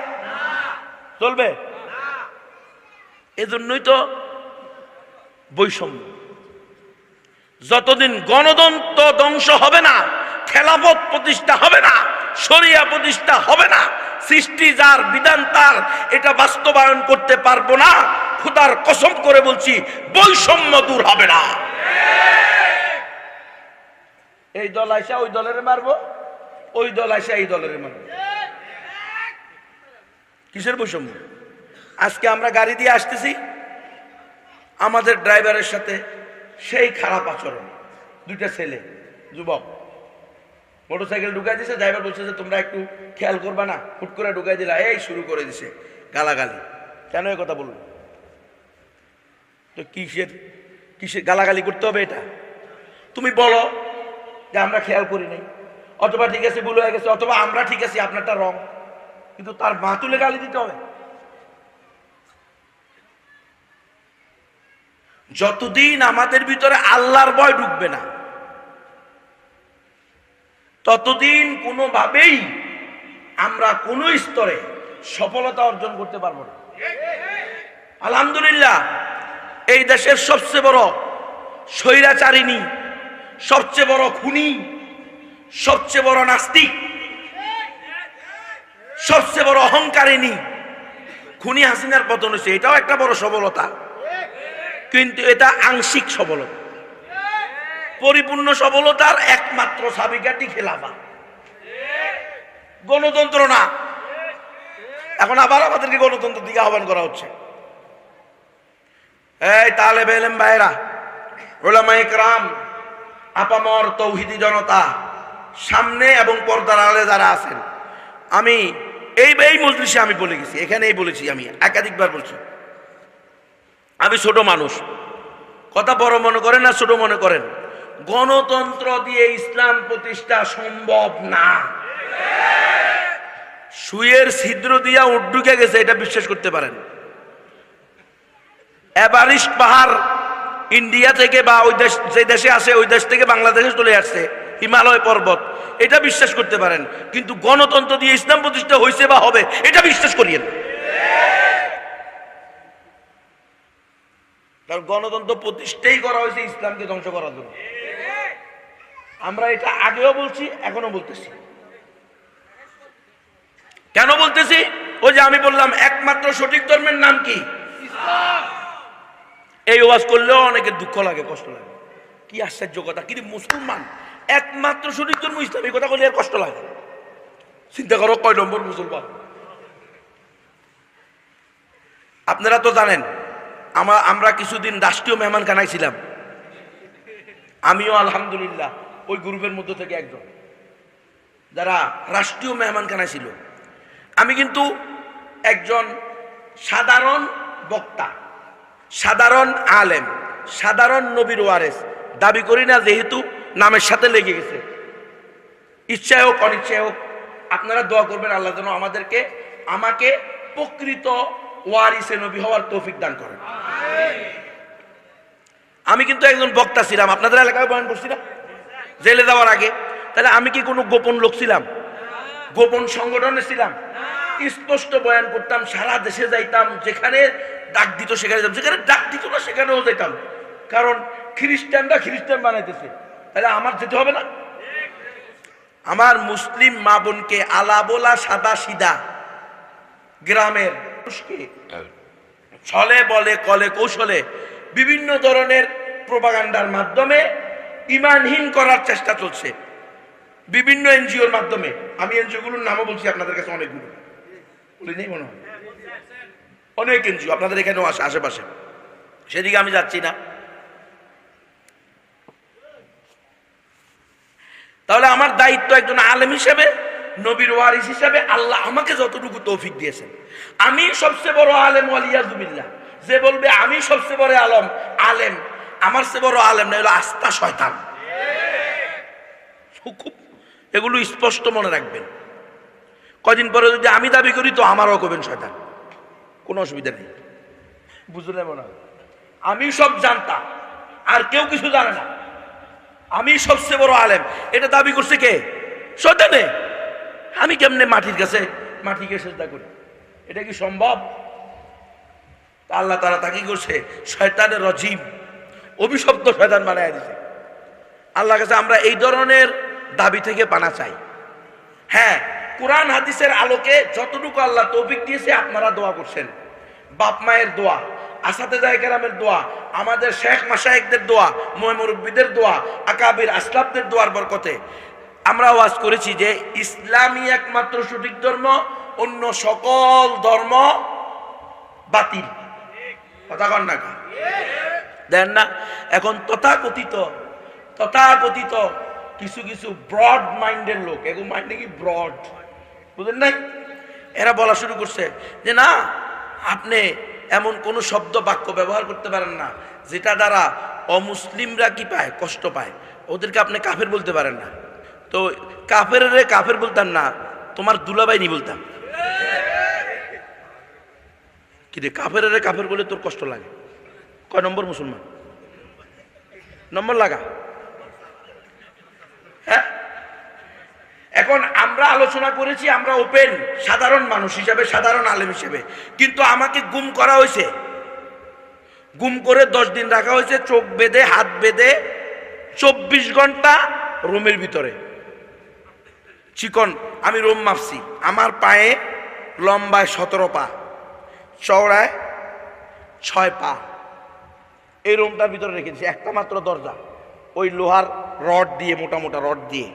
চলবে। এজন্যই তো বৈষম্য। যতদিন গণতন্ত্র ধ্বংস হবে না, খেলাফত প্রতিষ্ঠা হবে না, শরিয়া প্রতিষ্ঠা হবে না, সৃষ্টি যার, বিধান তার, এটা বাস্তবায়ন করতে পারবো না, খোদার কসম করে বলছি বৈষম্য দূর হবে না। এই দল আইসা ওই দলের মারবো, ওই দল আইসা এই দলের মারবো। কিসের বৈষম্য? আজকে আমরা গাড়ি দিয়ে আসতেছি, আমাদের ড্রাইভারের সাথে সেই খারাপ আচরণ, দুইটা ছেলে যুবক মোটরসাইকেল ঢুকাই দিছে, ড্রাইভার বলছে যে তোমরা একটু খেয়াল করবা না, হুট করে ঢুকাই দিলা, এই শুরু করে দিছে গালাগালি। কেন এই কথা বললো? তো কিসের কিসের গালাগালি করতে হবে এটা? তুমি বলো যে আমরা খেয়াল করি নাই, অথবা ঠিক আছে ভুল হয়ে গেছে, অথবা আমরা ঠিক আছি আপনারটা রং, কিন্তু তার মা তুলে গালি দিতে হবে? যতদিন আমাদের ভিতরে আল্লাহর ভয় ঢুকবে না, ততদিন কোনোভাবেই আমরা কোন স্তরে সফলতা অর্জন করতে পারবো না। আলহামদুলিল্লাহ, এই দেশের সবচেয়ে বড় স্বৈরাচারিণী, সবচেয়ে বড় খুনি, সবচেয়ে বড় নাস্তিক, সবচেয়ে বড় অহংকারিণী খুনি হাসিনার পতন হয়েছে। এটাও একটা বড় সফলতা, কিন্তু এটা আংশিক সফলতা। পরিপূর্ণ সফলতার একমাত্র চাবিকাঠি খেলাফা, গণতন্ত্র না। এখন আবার আমাদেরকে গণতন্ত্রের দিকে আহ্বান করা হচ্ছে। এই তালেবে ইলম ভাইরা, উলামায়ে কেরাম, আপামর তৌহিদি জনতা, সামনে এবং পর্দার আড়ালে যারা আছেন, আমি এই মজলিসে আমি বলে গেছি, এখানেই বলেছি, আমি একাধিকবার বলছি, আমি ছোট মানুষ, কথা বড় মনে করেন না ছোট মনে করেন, গণতন্ত্র দিয়ে ইসলাম প্রতিষ্ঠা সম্ভব না। সুয়ের ছিদ্র দিয়া উট ঢুকে গেছে, এটা বিশ্বাস করতে পারেন। এভারেস্ট পাহাড় ইন্ডিয়া থেকে বা ওই দেশ, যে দেশে আসে ওই দেশ থেকে বাংলাদেশে চলে আসছে, হিমালয় পর্বত, এটা বিশ্বাস করতে পারেন, কিন্তু গণতন্ত্র দিয়ে ইসলাম প্রতিষ্ঠা হয়েছে বা হবে এটা বিশ্বাস করিয়েন। কারণ গণতন্ত্র প্রতিষ্ঠাই করা হয়েছে ইসলামকে ধ্বংস করার জন্য। আমরা এটা আগেও বলছি, এখনো বলতেছি। কেন বলতেছি? ওই যে আমি বললাম একমাত্র সঠিক ধর্মের নাম কি? এই ওয়াজ করলেও অনেকের দুঃখ লাগে, কষ্ট লাগে। কি আশ্চর্য কথা, কিন্তু মুসলমান একমাত্র সঠিক ধর্ম ইসলাম, এই কথা বলে আর কষ্ট লাগে। চিন্তা করো কয় নম্বর মুসলমান। আপনারা তো জানেন আমরা কিছুদিন রাষ্ট্রীয় মেহমানখানায় ছিলাম, আমিও আলহামদুলিল্লাহ ওই গ্রুপের মধ্যে থেকে একজন যারা রাষ্ট্রীয় মেহমানখানায় ছিল। আমি কিন্তু একজন সাধারণ বক্তা, সাধারণ আলেম, সাধারণ নবীর ওয়ারেস দাবি করি না, যেহেতু নামের সাথে লেগে গেছে। ইচ্ছায় হোক অনিচ্ছায় হোক, আপনারা দোয়া করবেন আল্লাহ যেন আমাকে প্রকৃত ওয়ারিসে নবী হওয়ার তৌফিক দান করেন। আমি কিন্তু একজন বক্তা ছিলাম, আপনাদের এলাকায় বয়ান করছি না জেলে যাওয়ার আগে। তাহলে আমি কি কোনো গোপন লোক ছিলাম? গোপন সংগঠনে ছিলাম? স্পষ্ট বয়ান করতাম, সারা দেশে যাইতাম, যেখানে ডাক দিত সেখানে যেতাম, যেখানে ডাক দিত না সেখানেও যেতাম। কারণ খ্রিস্টানরা খ্রিস্টান বানাইতেছে, তাহলে আমার যেতে হবে না? আমার মুসলিম মা বোনকে আলা বোলা সাদা সিধা গ্রামের মানুষকে ছলে বলে কলে কৌশলে বিভিন্ন ধরনের প্রোপাগান্ডার মাধ্যমে ঈমানহীন করার চেষ্টা চলছে বিভিন্ন এনজিওর মাধ্যমে। আমি এনজিওগুলোর নামও বলছি আপনাদের কাছে, অনেকগুলো বলি নেই মনে হয়, অনেক এনজিও আপনাদের এখানেও আসে আশেপাশে, সেদিকে আমি যাচ্ছি না। তাহলে আমার দায়িত্ব একজন আলেম হিসেবে, নবীর ওয়ারিস হিসেবে আল্লাহ আমাকে যতটুকু তৌফিক দিয়েছেন, আমি সবচেয়ে বড় আলেম ওয়ালিয়াজুবিল্লাহ। যে বলবে আমি সবচেয়ে বড় আলেম, আমার চেয়ে বড় আলেম না, হলো আস্থা শয়তান। খুব এগুলো স্পষ্ট মনে রাখবেন। কদিন পরে যদি আমি দাবি করি তো আমারও করবেন শয়তান, কোনো অসুবিধা নেই, বুঝলে মনে হয়? আমি সব জানতাম আর কেউ কিছু জানে না, আমি সবচেয়ে বড় আলেম, এটা দাবি করছে কে? শয়তানে। আমি কেমনে মাটির কাছে মাটিকে সেজদা করি? এটা কি সম্ভব? আল্লাহ তাআলা তাকে করছে শয়তানের রজিম, অভিশপ্ত শয়তান বানায় দিছে। আল্লাহর কাছে আমরা এই ধরনের দাবি থেকে পানা চাই। হ্যাঁ, কোরআন হাদিসের আলোকে যতটুকু আল্লাহ তৌফিক দিয়েছে আপনারা দোয়া করছেন, বাপ মায়ের দোয়া, আসাতেজায়ে কেরামের দোয়া, আমাদের শেখ মাশায়েখদের দোয়া, মুরব্বিদের দোয়া, আকাবির আসলাফদের দোয়ার বরকতে আমরা ওয়াজ করেছি যে ইসলামই একমাত্র সঠিক ধর্ম, অন্য সকল ধর্ম বাতিল। কথা কন না দেন না? এখন তথাকথিত কিছু কিছু ব্রড মাইন্ডের লোক, এগুলো মাইন্ড কি ব্রড, বুঝলেন নাই? এরা বলা শুরু করছে যে না, আপনি এমন কোন শব্দ বাক্য ব্যবহার করতে পারেন না যেটা দ্বারা অমুসলিমরা কি পায়, কষ্ট পায়, ওদেরকে আপনি কাফের বলতে পারেন না। তো কাফের বলতাম না, তোমার দুলাভাই বলতাম। কি রে, কাফের বলে তোর কষ্ট লাগে? কয় নম্বর মুসলমান? নম্বর লাগা। হ্যাঁ, এখন আমরা আলোচনা করেছি, আমরা ওপেন সাধারণ মানুষ হিসাবে, সাধারণ আলেম হিসেবে, কিন্তু আমাকে গুম করা হয়েছে, গুম করে 10 দিন রাখা হয়েছে, চোখ বেঁধে হাত বেঁধে 24 ঘন্টা রুমের ভিতরে। চিকন, আমি রুম মাপছি, আমার পায়ে লম্বায় 17 পা, চওড়ায় 6 পা। এই রুমটার ভিতরে রেখেছি, একটা মাত্র দরজা, ওই লোহার রড দিয়ে, মোটা মোটা রড দিয়ে,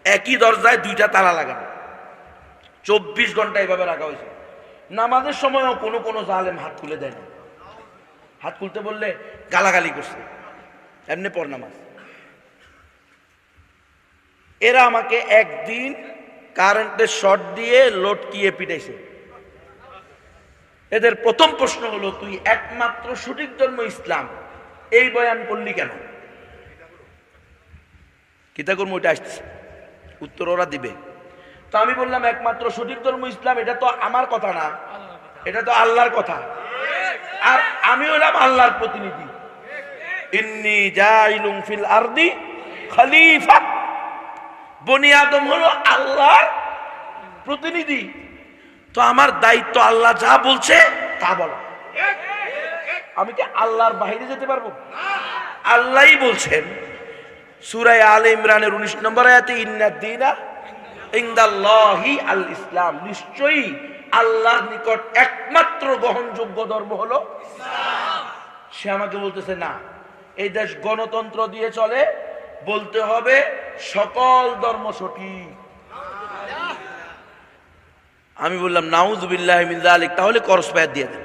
একই দরজায় 2টা তালা লাগানো। 24 ঘন্টা এভাবে রাখা হয়েছে। নামাজের সময়ও কোনো জালেম হাত খুলে দেয় না, হাত খুলতে বললে গালাগালি করছে, এমনি পর নামাজ। এরা আমাকে একদিন কারেন্টের শর্ট দিয়ে লটকিয়ে পিটাইছে। এদের প্রথম প্রশ্ন হলো, তুই একমাত্র সঠিক ধর্ম ইসলাম, এই বয়ান করলি কেন? কিতা করবো, ওইটা আসছে, উত্তর ওরা দিবে। তো আমি বললাম, একমাত্র সঠিক ধর্ম ইসলাম, এটা তো আমার কথা না, এটা তো আল্লাহর কথা, আর আমি হলাম আল্লাহর প্রতিনিধি। ইন্নী জাইলুম ফিল আরদি খলিফা, বনি আদম হলো আল্লাহর প্রতিনিধি, তো আমার দায়িত্ব আল্লাহ যা বলছে তা বলা। আমি কি আল্লাহর বাইরে যেতে পারবো? আল্লাহই বলছেন সূরা আলে ইমরানের 19 নম্বর আয়াতে, ইন্নাদ-দীনা ইনদাল্লাহি আল ইসলাম, নিশ্চয়ই আল্লাহর নিকট একমাত্র গ্রহণযোগ্য ধর্ম হলো ইসলাম। সে আমাকে বলতেছে না, এই দেশ গণতন্ত্র দিয়ে চলে, বলতে হবে সকল ধর্ম সঠিক। আমি বললাম নাউযুবিল্লাহি মিন যালিক, তাহলে করস পায়াত দিয়ে দেন।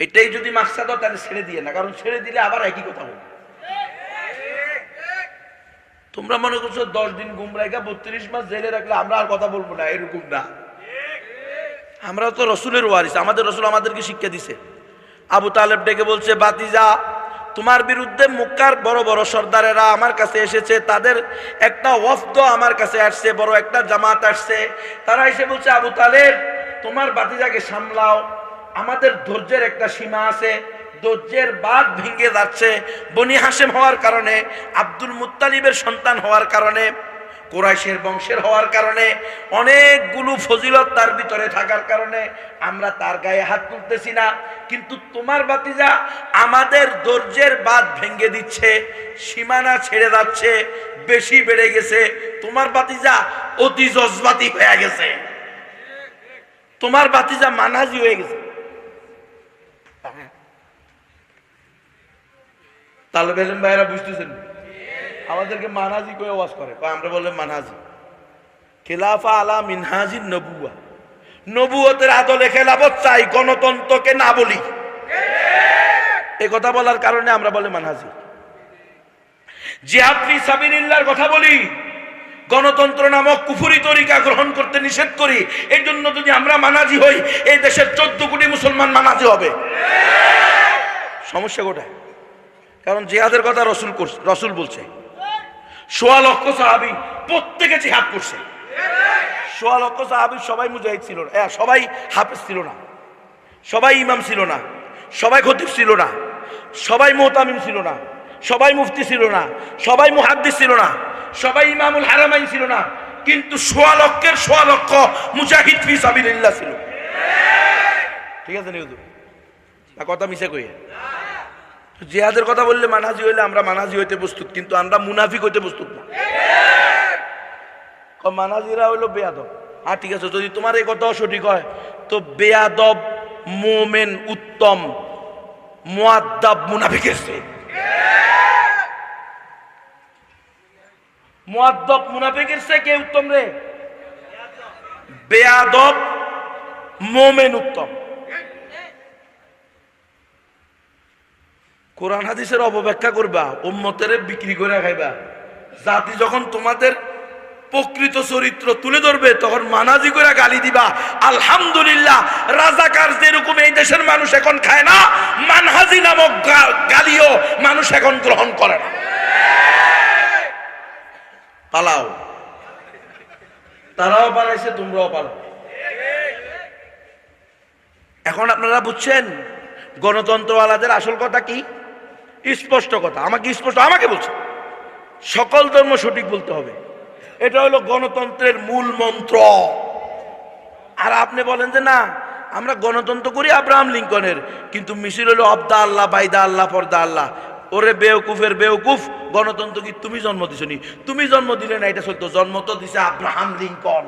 এটাই যদি মাকসাদ হয় তাহলে ছেড়ে দিয়ে না, কারণ ছেড়ে দিলে আবার একই কথা বলবে। তোমরা মনে করছো 10 দিন গুম রাখা 32 মাস জেলে রাখলে আমরা আর কথা বলবো না, এরকম না। আমরা তো রসুলের ওয়ারিস, আমাদের রসুল আমাদেরকে শিক্ষা দিছে। আবু তালেব ডেকে বলছে, বাতিজা, তোমার বিরুদ্ধে মক্কার বড় বড় সর্দারেরা আমার কাছে এসেছে, তাদের একটা ওয়াফদ আমার কাছে আসছে, বড় একটা জামাত আসছে। তারা এসে বলছে, আবু তালেব, তোমার বাতিজাকে সামলাও, আমাদের ধৈর্যের একটা সীমা আছে, ধৈর্যের বাঁধ ভেঙে যাচ্ছে। বনি হাশেম হওয়ার কারণে, আব্দুল মুত্তালিবের সন্তান হওয়ার কারণে, কুরাইশের বংশের হওয়ার কারণে, অনেকগুলো ফজিলত তার ভিতরে থাকার কারণে আমরা তার গায়ে হাত তুলতেছি না, কিন্তু তোমার বাতিজা আমাদের ধৈর্যের বাঁধ ভেঙে দিচ্ছে, সীমানা ছেড়ে যাচ্ছে, বেশি বেড়ে গেছে। তোমার বাতিজা অতি জজবাতি হয়ে গেছে, তোমার বাতিজা মানাজি হয়ে গেছে। তাহলে বেলেন ভাইরা বুঝতেছেন, আমাদেরকে মানাজি করে ওয়াজ করে, আমরা বললাম মানাজি খেলাফা আলা মিনহাজিন নবুয়া, নবুয়তের আদলে খেলাফত চাই, গণতন্ত্রকে না বলি। এই কথা বলার কারণে আমরা বলে মানহাজি। জিহাদ ফি সাবিলিল্লাহর কথা বলি, গণতন্ত্র নামক কুফরি তরিকা গ্রহণ করতে নিষেধ করি। এই জন্য যদি আমরা মানাজি হই, এই দেশের 14 কোটি মুসলমান মানাজি হবে। সমস্যা কোথায়? কারণ জিহাদের কথা রসুল বলছে। 1.25 লক্ষ সাহাবী প্রত্যেকে জিহাদ করছে। 1.25 লক্ষ সাহাবী সবাই মুজাহিদ ছিল না, সবাই হাফেজ ছিল না, সবাই ইমাম ছিল না, সবাই খতিব ছিল না, সবাই মুহতামিম ছিল না, সবাই মুফতি ছিল না, সবাই মুহাদ্দিস ছিল না, সবাই ইমামুল হারামাইন ছিল না, কিন্তু 1.25 লক্ষের 1.25 লক্ষ মুজাহিদ ফি সাবিলিল্লাহ ছিল। ঠিক আছে নি হুজুর? না কথা মিছে কই? জিহাদের কথা বললে মানহাজি হইলে আমরা মানহাজি হইতে প্রস্তুত, কিন্তু আমরা মুনাফিক হইতে প্রস্তুত না। মানহাজিরা হইলো বেয়াদব। হ্যাঁ ঠিক আছে, যদি তোমার এই কথাও সঠিক হয়, তো বেয়াদব মোমেন উত্তম, মুআদ্দাব মুনাফিকের চেয়ে। মুআদ্দাব মুনাফিকের চেয়ে কে উত্তম রে? বেয়াদব মোমেন উত্তম। কোরআন হাদিসের অপব্যাখ্যা করবা, উম্মতের বিক্রি করে খাইবা। জাতি যখন তোমাদের প্রকৃত চরিত্র তুলে ধরবে তখন মানাজি করে গালি দিবা। আলহামদুলিল্লাহ, রাজাকার যেরকম এই দেশের মানুষ এখন খায় না, মানহাজি নামক গালিও মানুষ এখন গ্রহণ করে না। পালাও, তারাও পালাইছে, তোমরাও পালাও। এখন আপনারা বুঝছেন গণতন্ত্রওয়ালাদের আসল কথা কি? স্পষ্ট কথা, আমাকে বলছে সকল ধর্ম সঠিক বলতে হবে। এটা হলো গণতন্ত্রের মূল মন্ত্র। আর আপনি বলেন যে না, আমরা গণতন্ত্র করি আব্রাহাম লিঙ্কনের, কিন্তু মিছিল হলো অবদা আল্লাহ বাইদা আল্লাহ পর্দা আল্লাহ। ওরে বেওকুফের বেওকুফ, গণতন্ত্র কি তুমি জন্ম দিছনি? তুমি জন্ম দিলে না, এটা সত্য। জন্ম তো দিছে আব্রাহাম লিঙ্কন।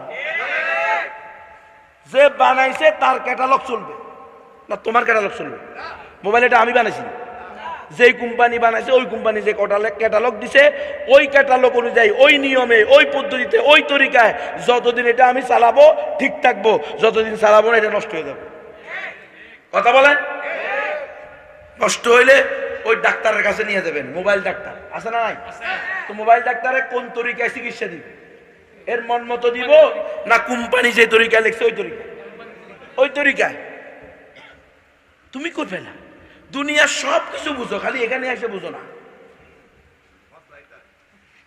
যে বানাইছে তার ক্যাটালগ চলবে না তোমার ক্যাটালগ চলবে? মোবাইল এটা আমি বানাইছি, যেই কোম্পানি বানাইছে ওই কোম্পানি যে ক্যাটালগ দিছে ওই ক্যাটালগ অনুযায়ী, ওই নিয়মে, ওই পদ্ধতিতে, ওই তরিকায় যতদিন এটা আমি চালাবো ঠিক থাকবো, যতদিন চালাবো না এটা নষ্ট হয়ে যাবে। কথা বলেন? নষ্ট হইলে ওই ডাক্তারের কাছে নিয়ে যাবেন। মোবাইল ডাক্তার আছে না নাই? তো মোবাইল ডাক্তারে কোন তরিকায় চিকিৎসা দিবে? এর মন মতো দিব না কোম্পানি যে তরিকায় লিখছে ওই তরিকায়? তুমি করবে না। দুনিয়ার সব কিছু বুঝো, খালি এখানে এসে বুঝো না।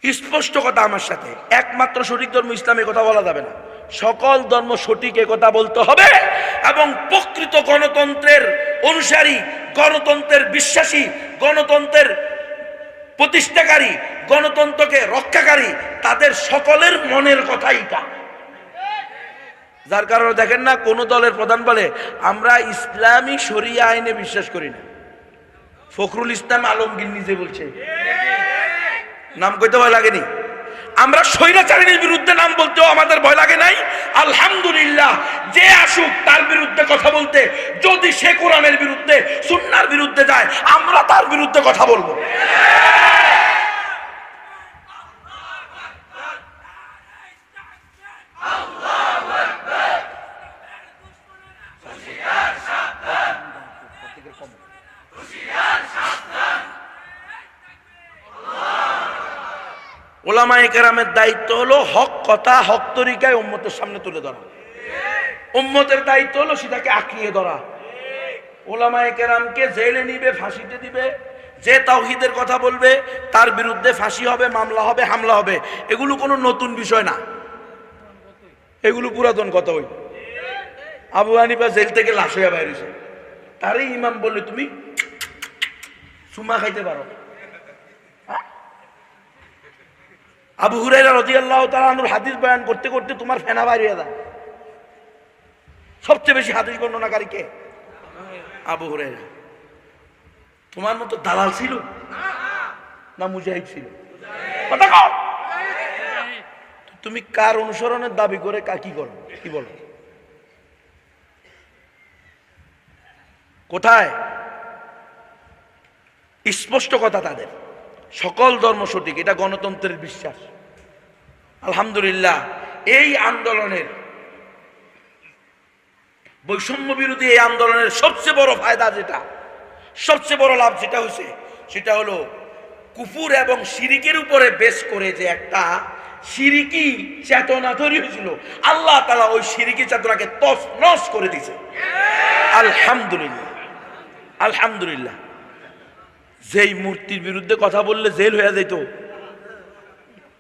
স্পষ্ট কথা আমার সাথে, একমাত্র সঠিক ধর্ম ইসলামে কথা বলা যাবে না, সকল ধর্ম সঠিক কথা বলতে হবে। এবং প্রকৃত গণতন্ত্রের অনুসারী, গণতন্ত্রের বিশ্বাসী, গণতন্ত্রের প্রতিষ্ঠাকারী, গণতন্ত্রকে রক্ষাকারী তাদের সকলের মনের কথা এটা। যার কারণে দেখেন না, কোন দলের প্রধান বলে আমরা ইসলামী শরিয়া আইনে বিশ্বাস করি না। ফখরুল ইসলাম আলমগীর নিজে বলছে, নাম কইতে ভয় লাগেনি? আমরা স্বৈরাচারীর বিরুদ্ধে নাম বলতেও আমাদের ভয় লাগে নাই। আলহামদুলিল্লাহ, যে আসুক তার বিরুদ্ধে কথা বলতে, যদি সে কোরআনের বিরুদ্ধে, সুন্নাহর বিরুদ্ধে যায়, আমরা তার বিরুদ্ধে কথা বলবো। ওলামায়ে কেরামের দায়িত্ব হলো হক কথা, হক তরিকায় উম্মতের সামনে তুলে ধরা। উম্মতের দায়িত্ব হলো সেটাকে আঁকড়িয়ে ধরা। ওলামায়ে কেরামকে জেলে নিবে, ফাঁসিতে দিবে। যে তাওহীদের কথা বলবে তার বিরুদ্ধে ফাঁসি হবে, মামলা হবে, হামলা হবে। এগুলো কোনো নতুন বিষয় না, এগুলো পুরাতন কথা। ওই আবু হানিফা জেল থেকে লাশ হয়ে বাইরেছে, তারই ইমাম বললে তুমি চুমা খাইতে পারো। আবু হুরায়রা রাদিয়াল্লাহু তাআলা আনহুর হাদিস বয়ান করতে করতে তোমার ফেনা বাইরে যায়। সবচেয়ে বেশি হাদিস বর্ণনাকারী কে? আবু হুরায়রা। তোমার মতো দালাল ছিল না মুজাহিদ ছিল? কথা কও। তুমি কার অনুসরণের দাবি করে কি করো, কি বলো? কোথায়? স্পষ্ট কথা তাদের, সকল ধর্ম সঠিক, এটা গণতন্ত্রের বিশ্বাস। আলহামদুলিল্লাহ, এই আন্দোলনের, বৈষম্য বিরোধী এই আন্দোলনের সবচেয়ে বড় ফায়দা যেটা, সবচেয়ে বড় লাভ যেটা হয়েছে, সেটা হলো কুফুর এবং শিরিকের উপরে বেশ করে যে একটা শিরিকি চেতনা তৈরি হয়েছিল, আল্লাহ তাআলা ওই শিরিকি চেতনাকে তছনছ করে দিয়েছে। আলহামদুলিল্লাহ, আলহামদুলিল্লাহ। যেই মূর্তির বিরুদ্ধে কথা বললে জেল হয়ে যেত,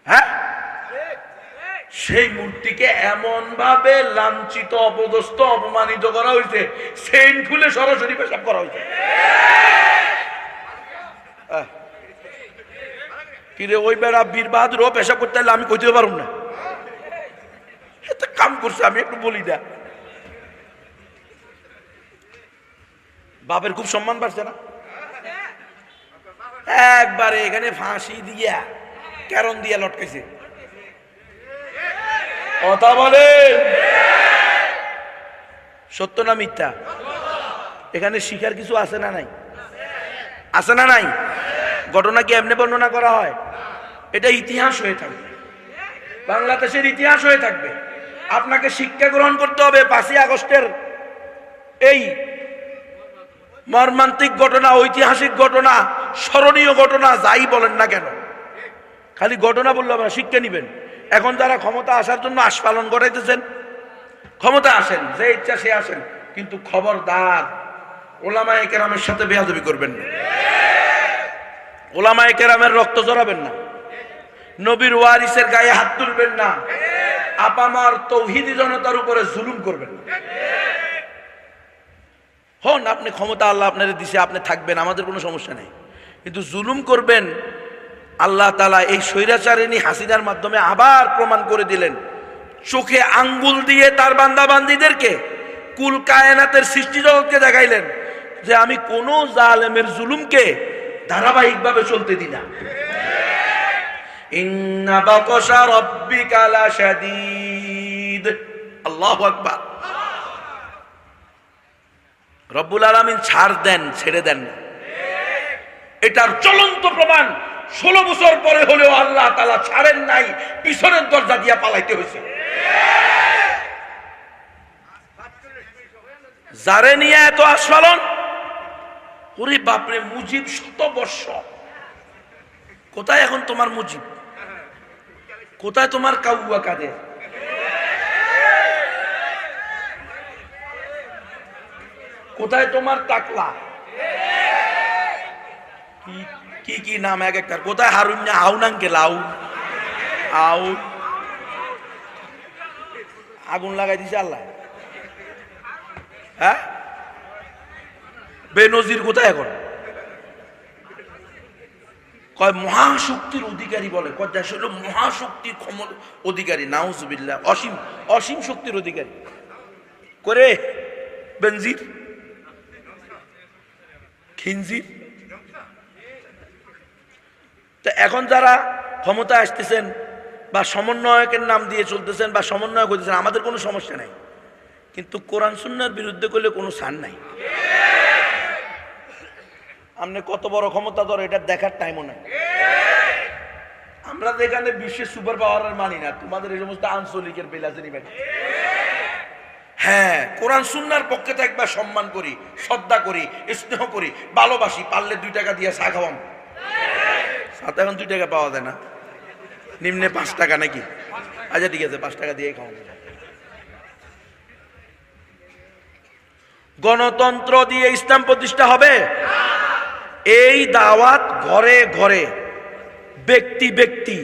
হ্যাঁ, সেই মূর্তিকে এমন ভাবে লাঞ্ছিত, অপদস্থ, অপমানিত করা হয়েছে, সেন্ট খুলে সরাসরি পেশাব করা হয়েছে। কিরে ওই বেড়া বীর বাহাদুর ও পেশাব করতে হলে আমি কইতে পারব না, এত কাম করছে, আমি একটু বলি না। বাপের খুব সম্মান বাড়ছে না? একবারে এখানে ফাঁসি দিয়া ক্যারন দিয়া লটকাইছে। কথা বলে সত্য না মিথ্যা? এখানে শিখার কিছু আছে না নাই? আছে না নাই? ঘটনা কি এমনি বর্ণনা করা হয়? এটা ইতিহাস হয়ে থাকবে, বাংলাদেশের ইতিহাস হয়ে থাকবে। আপনাকে শিক্ষা গ্রহণ করতে হবে 5ই আগস্টের এই মর্মান্তিক ঘটনা, ঐতিহাসিক ঘটনা, স্মরণীয় ঘটনা, যাই বলেন না কেন, খালি ঘটনা বললে আপনারা শিক্ষা নিবেন। এখন যারা ক্ষমতা আসার জন্য আস্ফালন ঘটাইতেছেন, ক্ষমতা আসেন, যে ইচ্ছা সে আসেন, কিন্তু খবরদার ওলামায়ে কেরামের সাথে বেয়াদবি করবেন না, ওলামায়ে কেরামের রক্ত ঝরাবেন না, নবীর ওয়ারিসের গায়ে হাত তুলবেন না, আপামার তৌহিদি জনতার উপরে জুলুম করবেন না। হন আপনি ক্ষমতা আল্লাহ আপনারে দিছে, আপনি থাকবেন, আমাদের কোনো সমস্যা নেই, কিন্তু জুলুম করবেন। আল্লাহ তাআলা এই স্বৈরাচারিণী হাসিনার মাধ্যমে আবার প্রমাণ করে দিলেন, চোখে আঙ্গুল দিয়ে তার বান্দাবান্দীদেরকে, কুল কায়নাতের সৃষ্টি জগৎকে দেখাইলেন যে আমি কোন জালেমের জুলুমকে ধারাবাহিকভাবে চলতে দিই না। ইন্না বাতশা রাব্বিকা লাশাদীদ। আল্লাহু আকবার। রব্বুল আলামিন ছাড় দেন, ছেড়ে দেন না। এটার চলন্ত প্রমাণ 16 বছর পরে হলেও আল্লাহ তাআলা ছাড়েন নাই, পিছনের দরজা দিয়া পালাইতে হয়েছে। যারে নিয়ে এত আস্ফালন, ওরে বাপরে, মুজিব 100 বর্ষ, কোথায় এখন তোমার মুজিব? কোথায় তোমার কাউয়া কাদের? কোথায় তোমার টাকলা? কি কি নাম এক একটা, কোথায় হারুন্যা আউনাঙ্কেল? আউ আগুন লাগাই দিছে আল্লাহ। হ্যাঁ, বেনজির কোথায় এখন? কয় মহাশক্তির অধিকারী বলে, কয় দেশ হলো মহাশক্তির অধিকারী, নাউজুবিল্লাহ, অসীম অসীম শক্তির অধিকারী করে বেনজির খিনজির। তো এখন যারা ক্ষমতা আসতেছেন বা সমন্বয়কের নাম দিয়ে চলতেছেন বা সমন্বয় করতেছেন, আমাদের কোনো সমস্যা নাই, কিন্তু কোরআন সুন্নাহর বিরুদ্ধে করলে কোনো ছাড় নাই। আপনি কত বড় ক্ষমতা ধরে এটা দেখার টাইমও নাই। আমরা যেখানে বিশ্বের সুপার পাওয়ার মানি না, তোমাদের এই সমস্ত আঞ্চলিকের বেলাজেনি ব্যাগ। হ্যাঁ, কোরআন সুন্নাহর পক্ষে তো একবার সম্মান করি, শ্রদ্ধা করি, স্নেহ করি, ভালোবাসি, পারলে 2 টাকা দিয়ে চা খাওয়াম। সাথে এখন 2 টাকা পাওয়া যায় না, নিম্নে 5 টাকা নাকি? আচ্ছা ঠিক আছে, 5 টাকা দিয়ে খাওয়াম। গণতন্ত্র দিয়ে ইসলাম প্রতিষ্ঠা হবে? এই দাওয়াত ঘরে ঘরে, ব্যক্তি ব্যক্তি,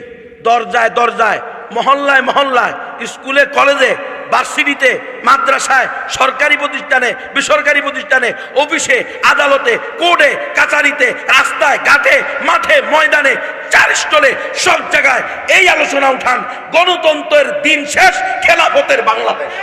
দরজায় দরজায়, মহল্লায় মহল্লায়, স্কুলে কলেজে, ভার্সিটিতে, মাদ্রাসায়, সরকারি প্রতিষ্ঠানে, বেসরকারি প্রতিষ্ঠানে, অফিসে, আদালতে, কোর্টে, কাচারিতে, রাস্তায়, ঘাটে, মাঠে, ময়দানে, 4 স্টলে, সব জায়গায় এই আলোচনা উঠান, গণতন্ত্রের দিন শেষ, খেলাফতের বাংলাদেশ।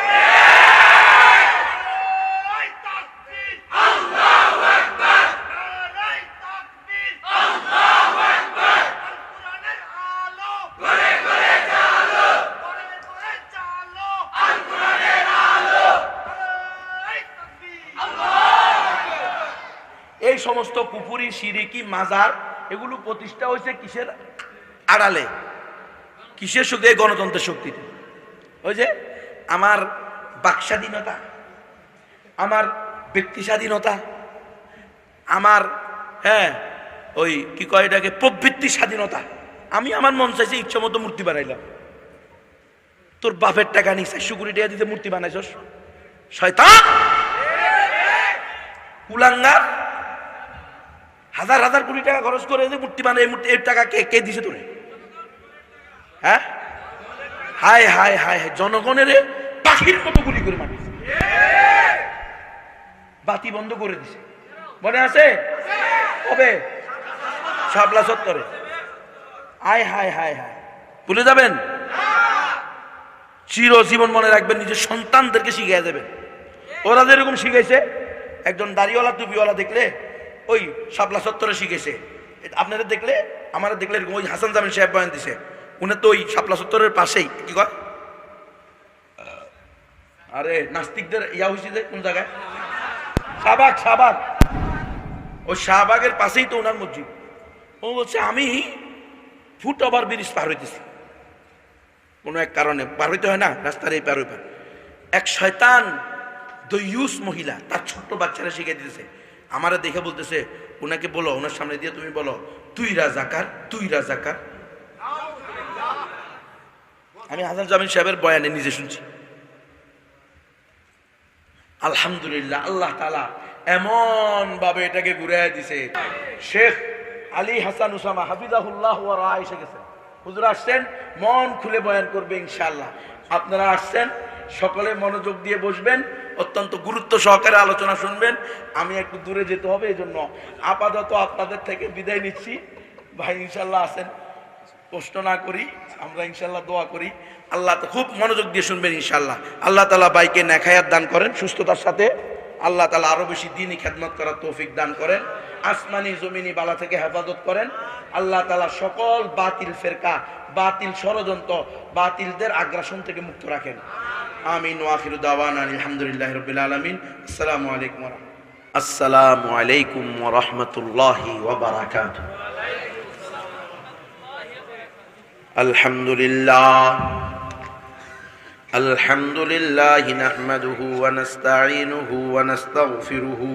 এই সমস্ত কুফুরি, শিরিকি, মাজার, এগুলো প্রতিষ্ঠা হয়েছে কিসের আড়ালে? কিসের শক্তি? এই গণতন্ত্রের শক্তিতে। ওই যে আমার বাক স্বাধীনতা, আমার ব্যক্তি স্বাধীনতা, আমার ওই কি কয় এটাকে, প্রবৃত্তি স্বাধীনতা। আমি আমার মন চাইছে ইচ্ছা মতো মূর্তি বানাইলাম। তোর বাপের টাকা নিয়ে 400 কোটি টাকা দিতে মূর্তি বানাইছস, শয়তান কুলাঙ্গার। হাজার হাজার কোটি টাকা খরচ করে যে মূর্তি বানায়, এর টাকা কে দিছে তোরে? হ্যাঁ, হায় হায় হায়, জনগণের পাখির মতো গুলি করে মারিছে, বাতি বন্ধ করে দিছে। মনে আছে কবে? শাপলা চত্বরে। হায় হায় হায় হায়, ভুলে যাবেন? চিরজীবন মনে রাখবেন, নিজের সন্তানদেরকে শিখিয়ে দেবেন। ওরা যেরকম শিখাইছে, একজন দাড়িওয়ালা টুপিওয়ালা দেখলে ওই শাপলা চত্বরে শিখেছে, আপনারা দেখলে, আমারা দেখলে এরকম। ওই হাসান জামিল সাহেব বয়ান দিছে, উনি তো ওই শাপলা চত্বরের পাশেই, কি কয়, আরে নাস্তিকদের ইয়া হয়েছে যে কোন জায়গায়, শাহবাগ, ওই শাহবাগের পাশেই তো ওনার মসজিদ। ও বলছে আমি ফুট ওভার ব্রিজ পার হইতেছি, কোনো এক কারণে পার হইতে হয় না, রাস্তার এই পার ওই পার। এক শয়তান দইয়ুস মহিলা তার ছোট্ট বাচ্চারা শিখে দিতেছে, আমারা দেখে বলতেছে, ওনাকে বলো, ওনার সামনে দিয়ে তুমি বলো, তুই রাজাকার, তুই রাজাকার। আমি হাসান জামিল সাহেবের বয়ানে নিজে শুনছি। আলহামদুলিল্লাহ, আল্লাহ তাআলা এমন ভাবে এটাকে ঘুরাইয়া দিছে। শেখ আলী হাসান উসামা হাফিজাহুল্লাহ ওয়া রাআ এসে গেছে। হুজুর আসছেন, মন খুলে বয়ান করবে ইনশাআল্লাহ। আপনারা আসছেন, সকলে মনোযোগ দিয়ে বসবেন, অত্যন্ত গুরুত্ব সহকারে আলোচনা শুনবেন। আমি একটু দূরে যেতে হবে, এই জন্য আপাতত আপনাদের থেকে বিদায় নিচ্ছি। ভাই ইনশাআল্লাহ আসেন, কষ্ট না করি, আমরা ইনশাআল্লাহ দোয়া করি। আল্লাহ তো খুব মনোযোগ দিয়ে শুনবেন ইনশাআল্লাহ। আল্লাহ তাআলা বাইকে নেখায়াত দান করেন, সুস্থতার সাথে আল্লাহ তাআলা আরো বেশি দ্বীনি খেদমত করার তৌফিক দান করেন, আসমানি জমিনি বালা থেকে হেফাজত করেন। আল্লাহ তাআলা সকল বাতিল ফেরকা, বাতিল ষড়যন্ত্র, বাতিলদের আগ্রাসন থেকে মুক্ত রাখেন। আমিন ওয়া আখিরু দাওয়ানা আলহামদুলিল্লাহি রাব্বিল আলামিন। আসসালামু আলাইকুম ওয়া রাহমাতুল্লাহ। আসসালামু আলাইকুম ওয়া রাহমাতুল্লাহি ওয়া বারাকাতুহু। আলহামদুলিল্লাহ আলহামদুলিল্লাহি নাহমাদুহু ওয়া নাস্তাঈনুহু ওয়া নাস্তাগফিরুহু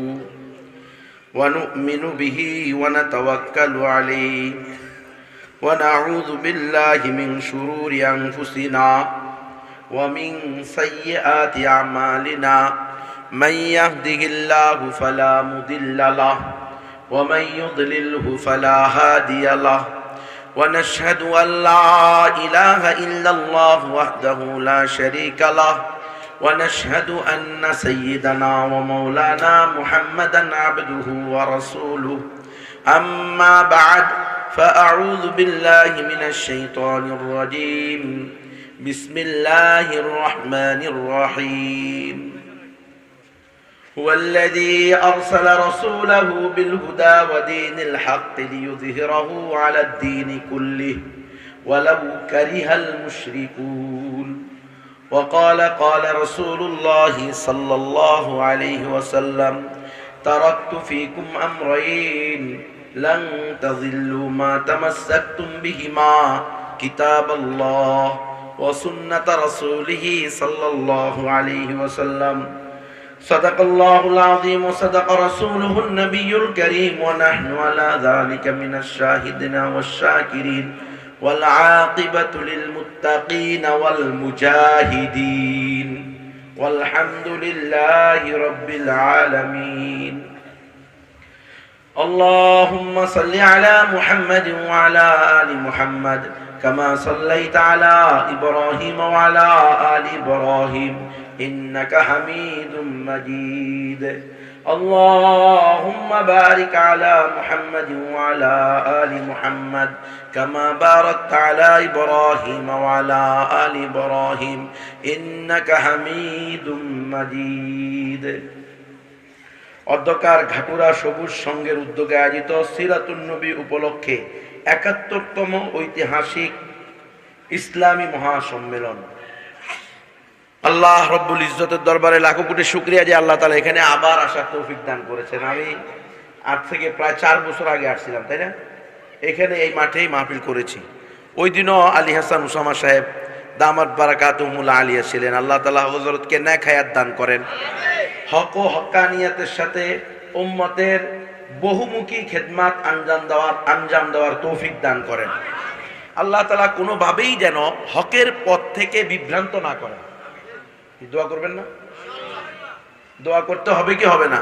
ওয়া নু'মিনু বিহি ওয়া নাতাওয়াক্কালু আলাইহি ওয়া নাউযু বিল্লাহি মিন শুরুরি আনফুসিনা ওয়া মিন সাইয়্যাতি আমালিনা মান ইয়াহদিহিল্লাহু ফালা মুদিল্লা লাহু ওয়া মান ইউদ্লিলহু ফালা হাদিয়া লাহু। ونشهد أن لا إله إلا الله وحده لا شريك له ونشهد أن سيدنا ومولانا محمدا عبده ورسوله أما بعد فأعوذ بالله من الشيطان الرجيم بسم الله الرحمن الرحيم هو الذي أرسل رسوله بالهدى ودين الحق ليظهره على الدين كله ولو كره المشركون. وقال رسول الله صلى الله عليه وسلم تركت فيكم أمرين لن تضلوا ما تمسكتم بهما كتاب الله وسنة رسوله صلى الله عليه وسلم. صدق الله العظيم وصدق رسوله النبي الكريم ونحن على ذلك من الشاهدين والشاكرين والعاقبة للمتقين والمجاهدين والحمد لله رب العالمين. اللهم صل على محمد وعلى آل محمد كما صليت على إبراهيم وعلى آل إبراهيم إنك حميد مجيد. اللهم بارك على محمد وعلى آل محمد كما باركت على إبراهيم وعلى آل إبراهيم إنك حميد مجيد. অধ্যকার ঘাটুরা সবুজ সংঘের উদ্যোগে আয়োজিত সিরাতুন নবী উপলক্ষে ৭১তম ঐতিহাসিক ইসলামী মহাসম্মেলন। আল্লাহ রব্বুল ইজ্জতের দরবারে লাখো কোটি শুকরিয়া যে আল্লাহ তাআলা এখানে আবার আসার তৌফিক দান করেছেন। আমি আজ থেকে প্রায় ৪ বছর আগে আসছিলাম, তাই না? এখানে এই মাঠেই মাহফিল করেছি। ওই দিনও আলী হাসান উসামা সাহেব দামাত বারাকাতুহুল আলিয়া ছিলেন। আল্লাহ তাআলা হযরতকে নেক হায়াত দান করেন, হক ও হক্কানিয়াতের সাথে উম্মতের বহুমুখী খেদমাত আঞ্জাম দেওয়ার তৌফিক দান করেন। আল্লাহ তাআলা কোনোভাবেই যেন হকের পথ থেকে বিভ্রান্ত না করেন। দোয়া করবেন না? দোয়া করতে হবে কি হবে না?